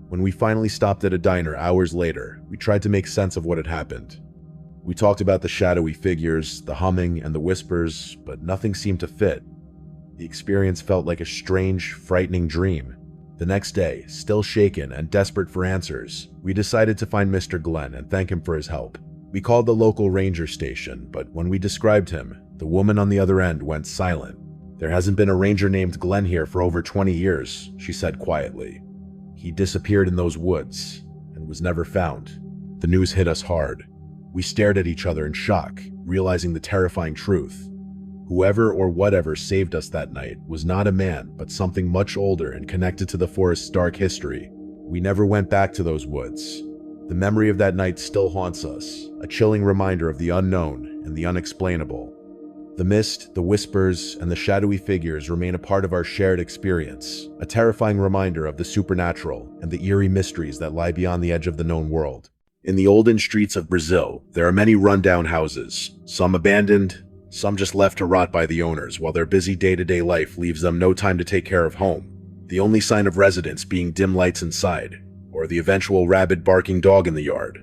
When we finally stopped at a diner hours later, we tried to make sense of what had happened. We talked about the shadowy figures, the humming, and the whispers, but nothing seemed to fit. The experience felt like a strange, frightening dream. The next day, still shaken and desperate for answers, we decided to find Mr. Glenn and thank him for his help. We called the local ranger station, but when we described him, the woman on the other end went silent. "There hasn't been a ranger named Glenn here for over 20 years, she said quietly. "He disappeared in those woods and was never found." The news hit us hard. We stared at each other in shock, realizing the terrifying truth. Whoever or whatever saved us that night was not a man, but something much older and connected to the forest's dark history. We never went back to those woods. The memory of that night still haunts us, a chilling reminder of the unknown and the unexplainable. The mist, the whispers, and the shadowy figures remain a part of our shared experience, a terrifying reminder of the supernatural and the eerie mysteries that lie beyond the edge of the known world. In the olden streets of Brazil, there are many rundown houses, some abandoned, some just left to rot by the owners while their busy day-to-day life leaves them no time to take care of home. The only sign of residence being dim lights inside, or the eventual rabid barking dog in the yard.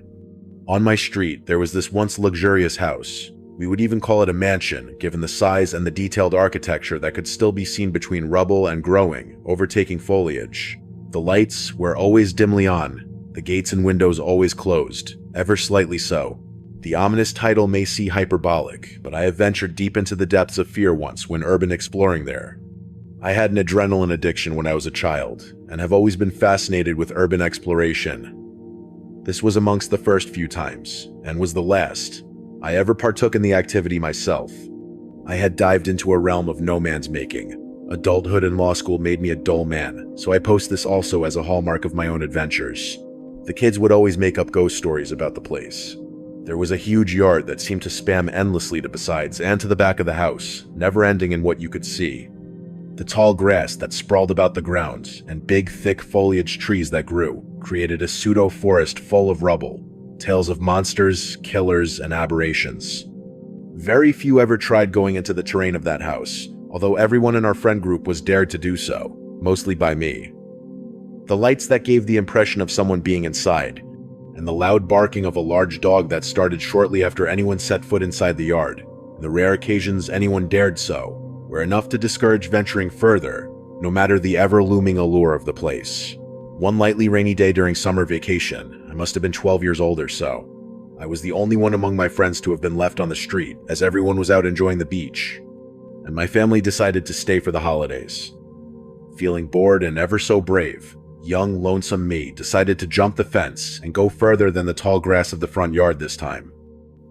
On my street, there was this once luxurious house. We would even call it a mansion, given the size and the detailed architecture that could still be seen between rubble and growing, overtaking foliage. The lights were always dimly on, the gates and windows always closed, ever slightly so. The ominous title may seem hyperbolic, but I have ventured deep into the depths of fear once when urban exploring there. I had an adrenaline addiction when I was a child, and have always been fascinated with urban exploration. This was amongst the first few times, and was the last, I ever partook in the activity myself. I had dived into a realm of no man's making. Adulthood and law school made me a dull man, so I post this also as a hallmark of my own adventures. The kids would always make up ghost stories about the place. There was a huge yard that seemed to span endlessly to the sides and to the back of the house, never ending in what you could see. The tall grass that sprawled about the ground and big, thick foliage trees that grew created a pseudo-forest full of rubble. Tales of monsters, killers, and aberrations. Very few ever tried going into the terrain of that house, although everyone in our friend group was dared to do so, mostly by me. The lights that gave the impression of someone being inside, and the loud barking of a large dog that started shortly after anyone set foot inside the yard, and the rare occasions anyone dared so, were enough to discourage venturing further, no matter the ever-looming allure of the place. One lightly rainy day during summer vacation, I must have been 12 years old or so. I was the only one among my friends to have been left on the street, as everyone was out enjoying the beach, and my family decided to stay for the holidays. Feeling bored and ever so brave, young, lonesome me decided to jump the fence and go further than the tall grass of the front yard this time.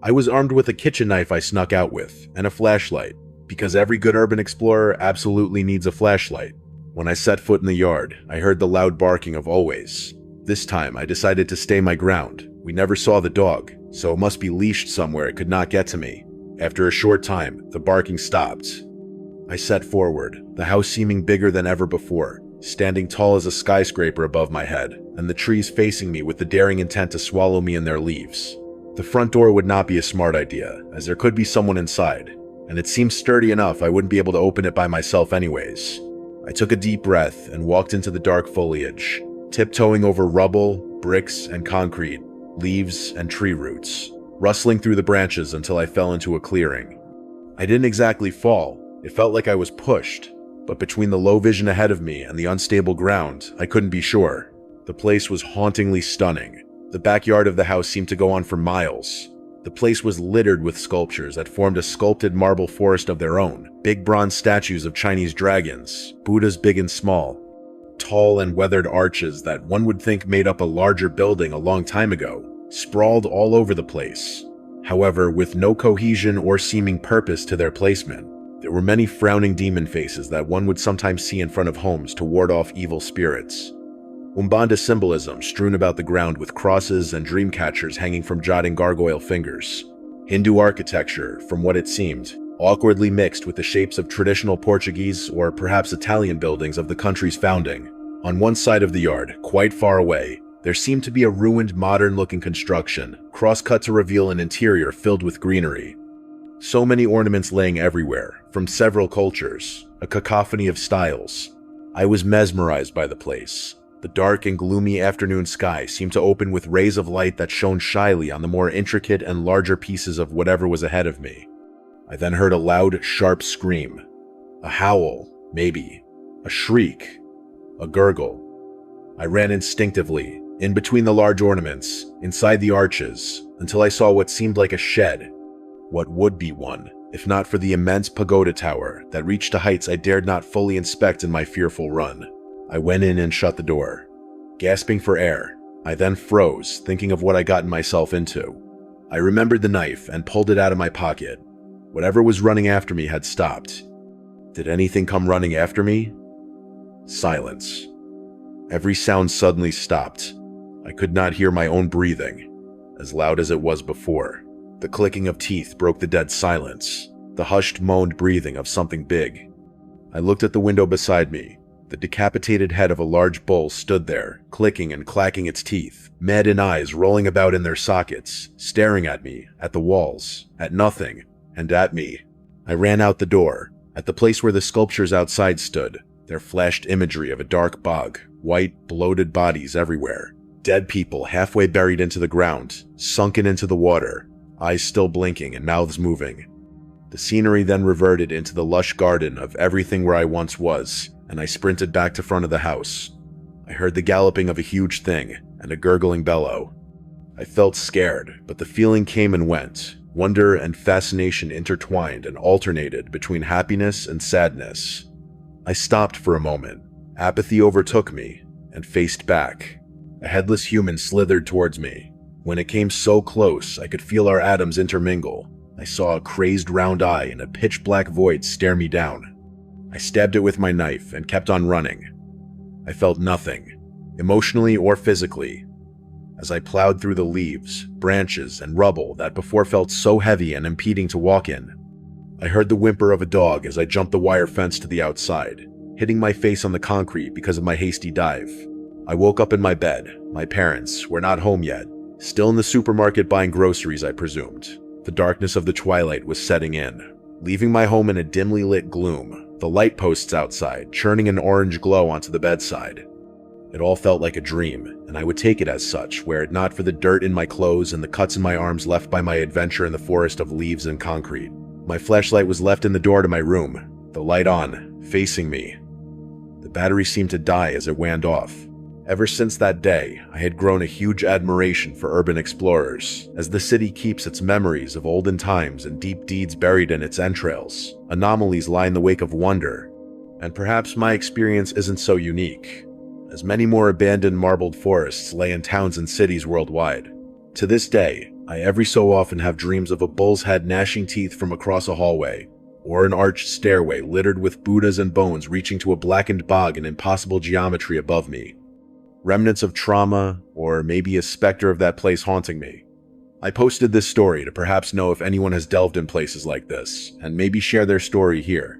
I was armed with a kitchen knife I snuck out with, and a flashlight, because every good urban explorer absolutely needs a flashlight. When I set foot in the yard, I heard the loud barking of always. This time, I decided to stay my ground. We never saw the dog, so it must be leashed somewhere it could not get to me. After a short time, the barking stopped. I set forward, the house seeming bigger than ever before, standing tall as a skyscraper above my head, and the trees facing me with the daring intent to swallow me in their leaves. The front door would not be a smart idea, as there could be someone inside, and it seemed sturdy enough I wouldn't be able to open it by myself anyways. I took a deep breath and walked into the dark foliage, tiptoeing over rubble, bricks, and concrete, leaves, and tree roots, rustling through the branches until I fell into a clearing. I didn't exactly fall, it felt like I was pushed, but between the low vision ahead of me and the unstable ground, I couldn't be sure. The place was hauntingly stunning. The backyard of the house seemed to go on for miles. The place was littered with sculptures that formed a sculpted marble forest of their own. Big bronze statues of Chinese dragons, Buddhas big and small, tall and weathered arches that one would think made up a larger building a long time ago, sprawled all over the place. However, with no cohesion or seeming purpose to their placement, there were many frowning demon faces that one would sometimes see in front of homes to ward off evil spirits. Umbanda symbolism strewn about the ground with crosses and dream catchers hanging from jotting gargoyle fingers. Hindu architecture, from what it seemed, awkwardly mixed with the shapes of traditional Portuguese or perhaps Italian buildings of the country's founding. On one side of the yard, quite far away, there seemed to be a ruined modern-looking construction, cross-cut to reveal an interior filled with greenery. So many ornaments laying everywhere, from several cultures, a cacophony of styles. I was mesmerized by the place. The dark and gloomy afternoon sky seemed to open with rays of light that shone shyly on the more intricate and larger pieces of whatever was ahead of me. I then heard a loud, sharp scream. A howl, maybe. A shriek. A gurgle. I ran instinctively, in between the large ornaments, inside the arches, until I saw what seemed like a shed. What would be one, if not for the immense pagoda tower that reached to heights I dared not fully inspect in my fearful run. I went in and shut the door. Gasping for air, I then froze, thinking of what I gotten myself into. I remembered the knife and pulled it out of my pocket. Whatever was running after me had stopped. Did anything come running after me? Silence. Every sound suddenly stopped. I could not hear my own breathing, as loud as it was before. The clicking of teeth broke the dead silence. the hushed, moaned breathing of something big. I looked at the window beside me. The decapitated head of a large bull stood there, clicking and clacking its teeth, maddened eyes rolling about in their sockets, staring at me, at the walls, at nothing, and at me. I ran out the door. At the place where the sculptures outside stood, there flashed imagery of a dark bog, white, bloated bodies everywhere, dead people halfway buried into the ground, sunken into the water, eyes still blinking and mouths moving. The scenery then reverted into the lush garden of everything where I once was, and I sprinted back to front of the house. I heard the galloping of a huge thing and a gurgling bellow. I felt scared, but the feeling came and went. Wonder and fascination intertwined and alternated between happiness and sadness. I stopped for a moment. Apathy overtook me and faced back. A headless human slithered towards me. When it came so close, I could feel our atoms intermingle. I saw a crazed round eye and a pitch-black void stare me down. I stabbed it with my knife and kept on running. I felt nothing, emotionally or physically, as I plowed through the leaves, branches, and rubble that before felt so heavy and impeding to walk in. I heard the whimper of a dog as I jumped the wire fence to the outside, hitting my face on the concrete because of my hasty dive. I woke up in my bed. My parents were not home yet, still in the supermarket buying groceries, I presumed. The darkness of the twilight was setting in, leaving my home in a dimly lit gloom, the light posts outside churning an orange glow onto the bedside. It all felt like a dream, and I would take it as such were it not for the dirt in my clothes and the cuts in my arms left by my adventure in the forest of leaves and concrete. My flashlight was left in the door to my room, the light on, facing me. The battery seemed to die as it waned off. Ever since that day, I had grown a huge admiration for urban explorers, as the city keeps its memories of olden times and deep deeds buried in its entrails. Anomalies lie in the wake of wonder, and perhaps my experience isn't so unique, as many more abandoned marbled forests lay in towns and cities worldwide. To this day, I every so often have dreams of a bull's head gnashing teeth from across a hallway, or an arched stairway littered with Buddhas and bones reaching to a blackened bog in impossible geometry above me. Remnants of trauma, or maybe a specter of that place haunting me. I posted this story to perhaps know if anyone has delved in places like this, and maybe share their story here.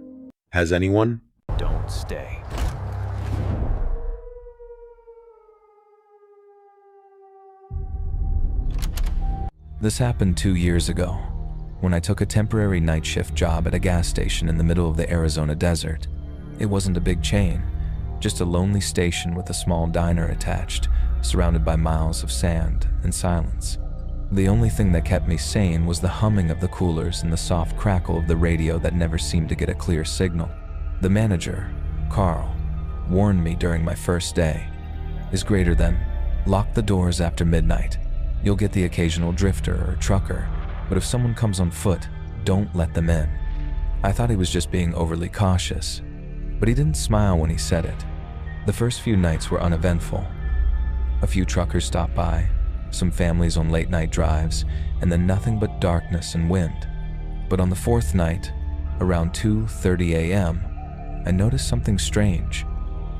Has anyone? Don't stay. This happened 2 years ago, when I took a temporary night shift job at a gas station in the middle of the Arizona desert. It wasn't a big chain, just a lonely station with a small diner attached, surrounded by miles of sand and silence. The only thing that kept me sane was the humming of the coolers and the soft crackle of the radio that never seemed to get a clear signal. The manager, Carl, warned me during my first day, "Is greater than, lock the doors after midnight. You'll get the occasional drifter or trucker, but if someone comes on foot, don't let them in." I thought he was just being overly cautious, but he didn't smile when he said it. The first few nights were uneventful. A few truckers stopped by, some families on late-night drives, and then nothing but darkness and wind. But on the fourth night, around 2:30 a.m., I noticed something strange.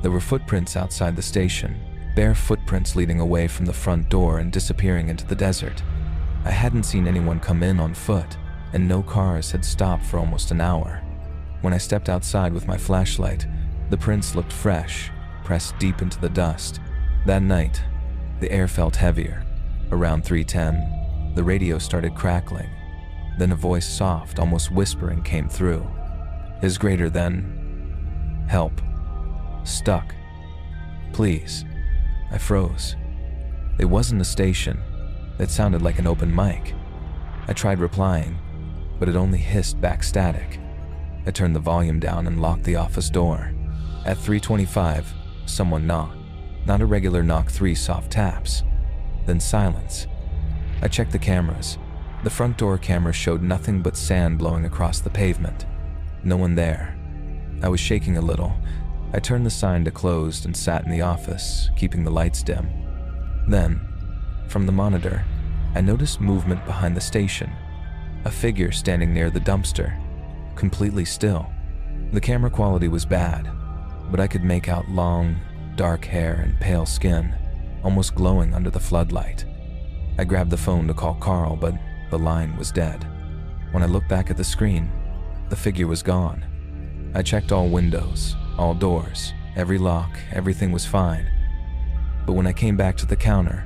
There were footprints outside the station, bare footprints leading away from the front door and disappearing into the desert. I hadn't seen anyone come in on foot, and no cars had stopped for almost an hour. When I stepped outside with my flashlight, the prints looked fresh, pressed deep into the dust. That night, the air felt heavier. Around 3:10, the radio started crackling. Then a voice, soft, almost whispering, came through. "Is greater than... help. Stuck. Please." I froze. It wasn't a station. It sounded like an open mic. I tried replying, but it only hissed back static. I turned the volume down and locked the office door. At 3:25, someone knocked. Not a regular knock, 3 soft taps. Then silence. I checked the cameras. The front door camera showed nothing but sand blowing across the pavement. No one there. I was shaking a little. I turned the sign to closed and sat in the office, keeping the lights dim. Then, from the monitor, I noticed movement behind the station. A figure standing near the dumpster, completely still. The camera quality was bad, but I could make out long, dark hair and pale skin, almost glowing under the floodlight. I grabbed the phone to call Carl, but the line was dead. When I looked back at the screen, The figure was gone. I checked all windows, all doors, every lock, everything was fine. But when I came back to the counter,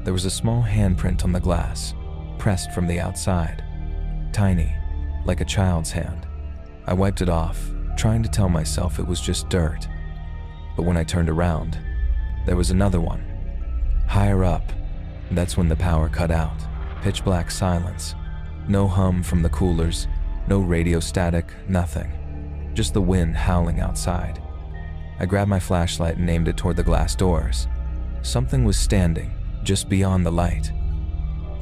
there was a small handprint on the glass, pressed from the outside. Tiny, like a child's hand. I wiped it off, trying to tell myself it was just dirt. But when I turned around, there was another one. Higher up, that's when the power cut out. Pitch black silence. No hum from the coolers, no radio static, nothing. Just the wind howling outside. I grabbed my flashlight and aimed it toward the glass doors. Something was standing just beyond the light.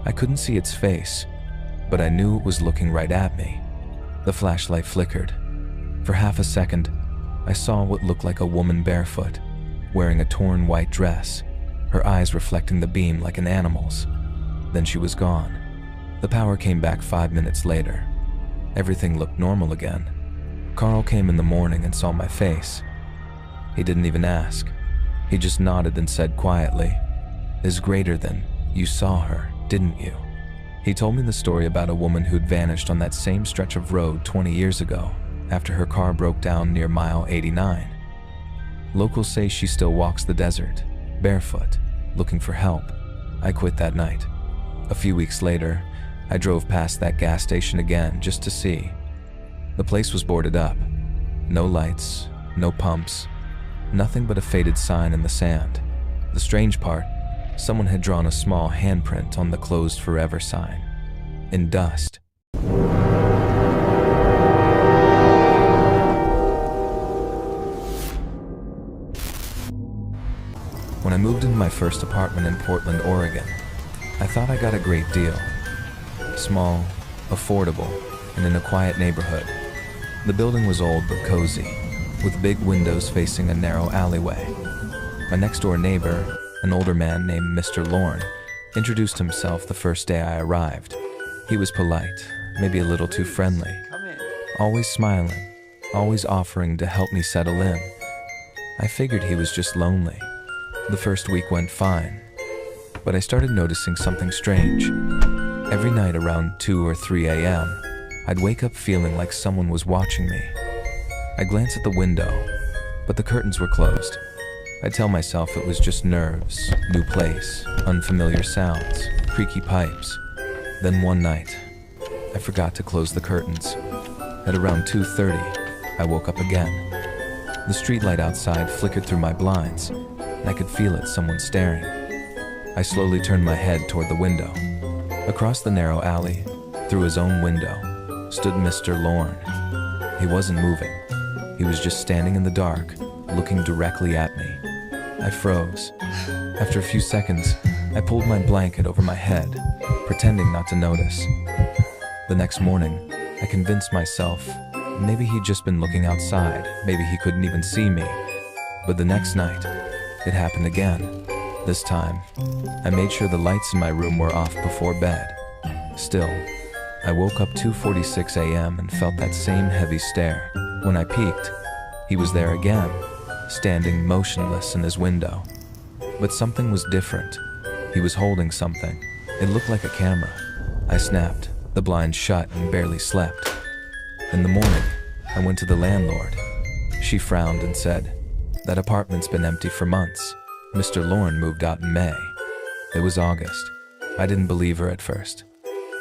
I couldn't see its face, but I knew it was looking right at me. The flashlight flickered. For half a second, I saw what looked like a woman barefoot, wearing a torn white dress, her eyes reflecting the beam like an animal's. Then she was gone. The power came back 5 minutes later. Everything looked normal again. Carl came in the morning and saw my face. He didn't even ask. He just nodded and said quietly, "Is greater than, you saw her, didn't you?" He told me the story about a woman who'd vanished on that same stretch of road 20 years ago after her car broke down near mile 89. Locals say she still walks the desert, barefoot, looking for help. I quit that night. A few weeks later, I drove past that gas station again just to see. The place was boarded up. No lights, no pumps, nothing but a faded sign in the sand. The strange part, someone had drawn a small handprint on the closed forever sign, in dust. When I moved into my first apartment in Portland, Oregon, I thought I got a great deal. Small, affordable, and in a quiet neighborhood. The building was old but cozy, with big windows facing a narrow alleyway. My next-door neighbor, an older man named Mr. Lorne, introduced himself the first day I arrived. He was polite, maybe a little too friendly, always smiling, always offering to help me settle in. I figured he was just lonely. The first week went fine, but I started noticing something strange. Every night around 2 or 3 a.m., I'd wake up feeling like someone was watching me. I glanced at the window, but the curtains were closed. I'd tell myself it was just nerves, new place, unfamiliar sounds, creaky pipes. Then one night, I forgot to close the curtains. At around 2:30, I woke up again. The streetlight outside flickered through my blinds, and I could feel it, someone staring. I slowly turned my head toward the window. Across the narrow alley, through his own window, stood Mr. Lorne. He wasn't moving. He was just standing in the dark, looking directly at me. I froze. After a few seconds, I pulled my blanket over my head, pretending not to notice. The next morning, I convinced myself maybe he'd just been looking outside, maybe he couldn't even see me. But the next night, it happened again. This time, I made sure the lights in my room were off before bed. Still, I woke up 2:46 a.m. and felt that same heavy stare. When I peeked, he was there again, standing motionless in his window. But something was different. He was holding something. It looked like a camera. I snapped, the blinds shut, and barely slept. In the morning, I went to the landlord. She frowned and said, "That apartment's been empty for months. Mr. Lorne moved out in May." It was August. I didn't believe her at first.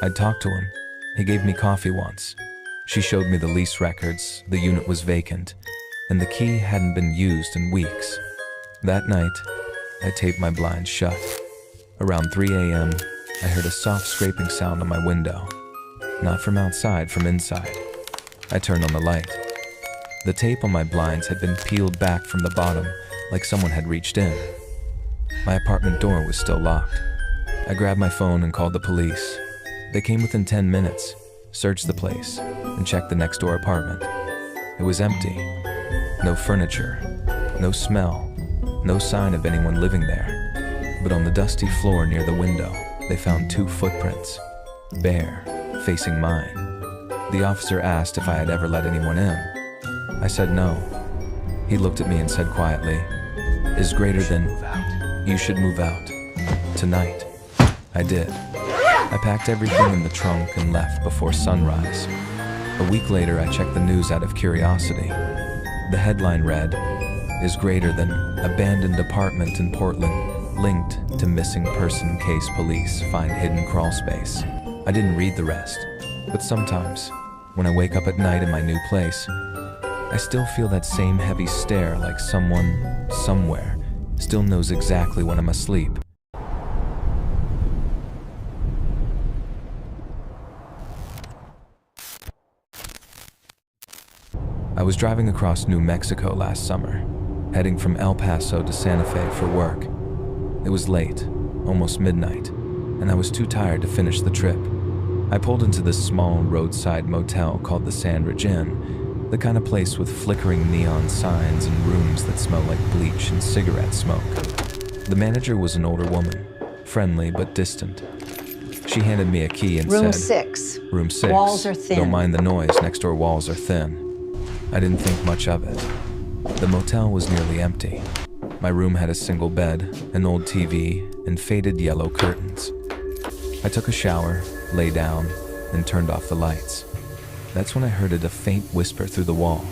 I'd talked to him. He gave me coffee once. She showed me the lease records, the unit was vacant, and the key hadn't been used in weeks. That night, I taped my blinds shut. Around 3 a.m., I heard a soft scraping sound on my window. Not from outside, from inside. I turned on the light. The tape on my blinds had been peeled back from the bottom, like someone had reached in. My apartment door was still locked. I grabbed my phone and called the police. They came within 10 minutes, searched the place, and checked the next door apartment. It was empty. No furniture, no smell, no sign of anyone living there. But on the dusty floor near the window, they found 2 footprints, bare, facing mine. The officer asked if I had ever let anyone in. I said no. He looked at me and said quietly, "Is greater than, you should move out. Tonight." I did. I packed everything in the trunk and left before sunrise. A week later, I checked the news out of curiosity. The headline read, "Is greater than abandoned apartment in Portland linked to missing person case, police find hidden crawl space." I didn't read the rest, but sometimes, when I wake up at night in my new place, I still feel that same heavy stare, like someone, somewhere, still knows exactly when I'm asleep. I was driving across New Mexico last summer, heading from El Paso to Santa Fe for work. It was late, almost midnight, and I was too tired to finish the trip. I pulled into this small roadside motel called the Sandridge Inn, the kind of place with flickering neon signs and rooms that smell like bleach and cigarette smoke. The manager was an older woman, friendly but distant. She handed me a key and Room said, 6. "Room 6. Walls are thin. Don't mind the noise, next door walls are thin." I didn't think much of it. The motel was nearly empty. My room had a single bed, an old TV, and faded yellow curtains. I took a shower, lay down, and turned off the lights. That's when I heard a faint whisper through the wall.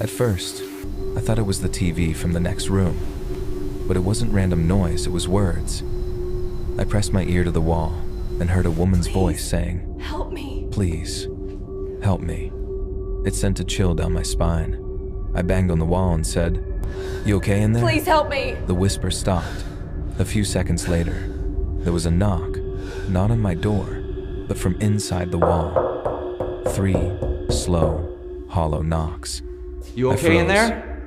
At first, I thought it was the TV from the next room, but it wasn't random noise, it was words. I pressed my ear to the wall and heard a woman's voice saying, Help me. "Please, help me." It sent a chill down my spine. I banged on the wall and said, "You okay in there?" Please help me. The whisper stopped. A few seconds later, there was a knock, not on my door, but from inside the wall. 3 slow, hollow knocks. You I okay in froze. there?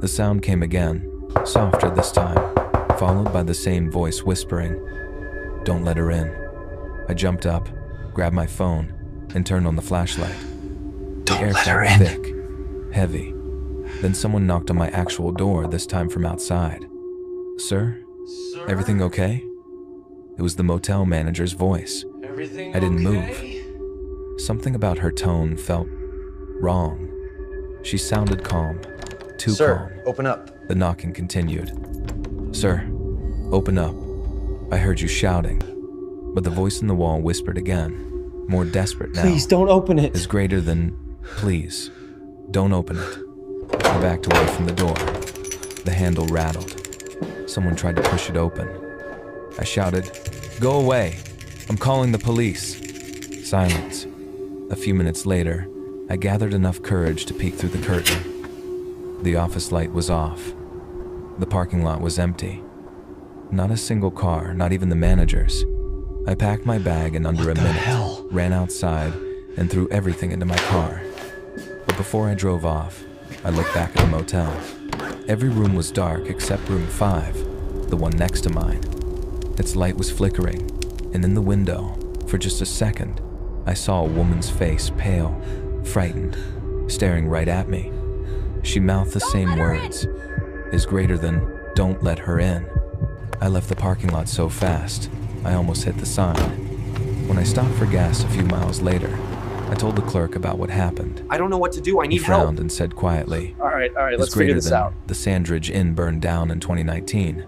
The sound came again, softer this time, followed by the same voice whispering, "Don't let her in." I jumped up, grabbed my phone, and turned on the flashlight. The air felt thick, heavy. Then someone knocked on my actual door, this time from outside. "Sir? Everything okay?" It was the motel manager's voice. Everything I didn't okay? move. Something about her tone felt wrong. She sounded calm, too Sir, calm. open up. The knocking continued. "Sir, open up." I heard you shouting, but the voice in the wall whispered again, more desperate now. Please don't open it. Is greater than, "Please, don't open it." I backed away from the door. The handle rattled. Someone tried to push it open. I shouted, "Go away! I'm calling the police!" Silence. A few minutes later, I gathered enough courage to peek through the curtain. The office light was off. The parking lot was empty. Not a single car, not even the manager's. I packed my bag and under a minute, ran outside and threw everything into my car. But before I drove off, I looked back at the motel. Every room was dark except room 5, the one next to mine. Its light was flickering, and in the window, for just a second, I saw a woman's face, pale, frightened, staring right at me. She mouthed the same words, "Is greater than, don't let her in." I left the parking lot so fast, I almost hit the sign. When I stopped for gas a few miles later, I told the clerk about what happened. I don't know what to do. I He need help. frowned and said quietly, All right, "Is let's figure greater this than out. the Sandridge Inn burned down in 2019.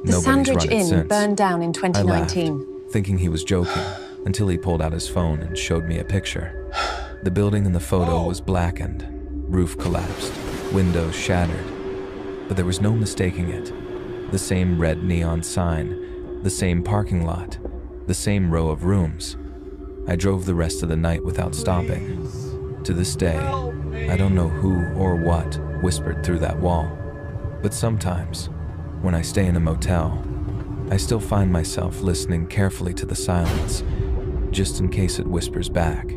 The Nobody's Sandridge run it Inn since." burned down in I 2019. laughed, thinking he was joking, until he pulled out his phone and showed me a picture. The building in the photo was blackened, roof collapsed, windows shattered, but there was no mistaking it. The same red neon sign, the same parking lot, the same row of rooms. I drove the rest of the night without stopping. To this day, I don't know who or what whispered through that wall, but sometimes, when I stay in a motel, I still find myself listening carefully to the silence, just in case it whispers back.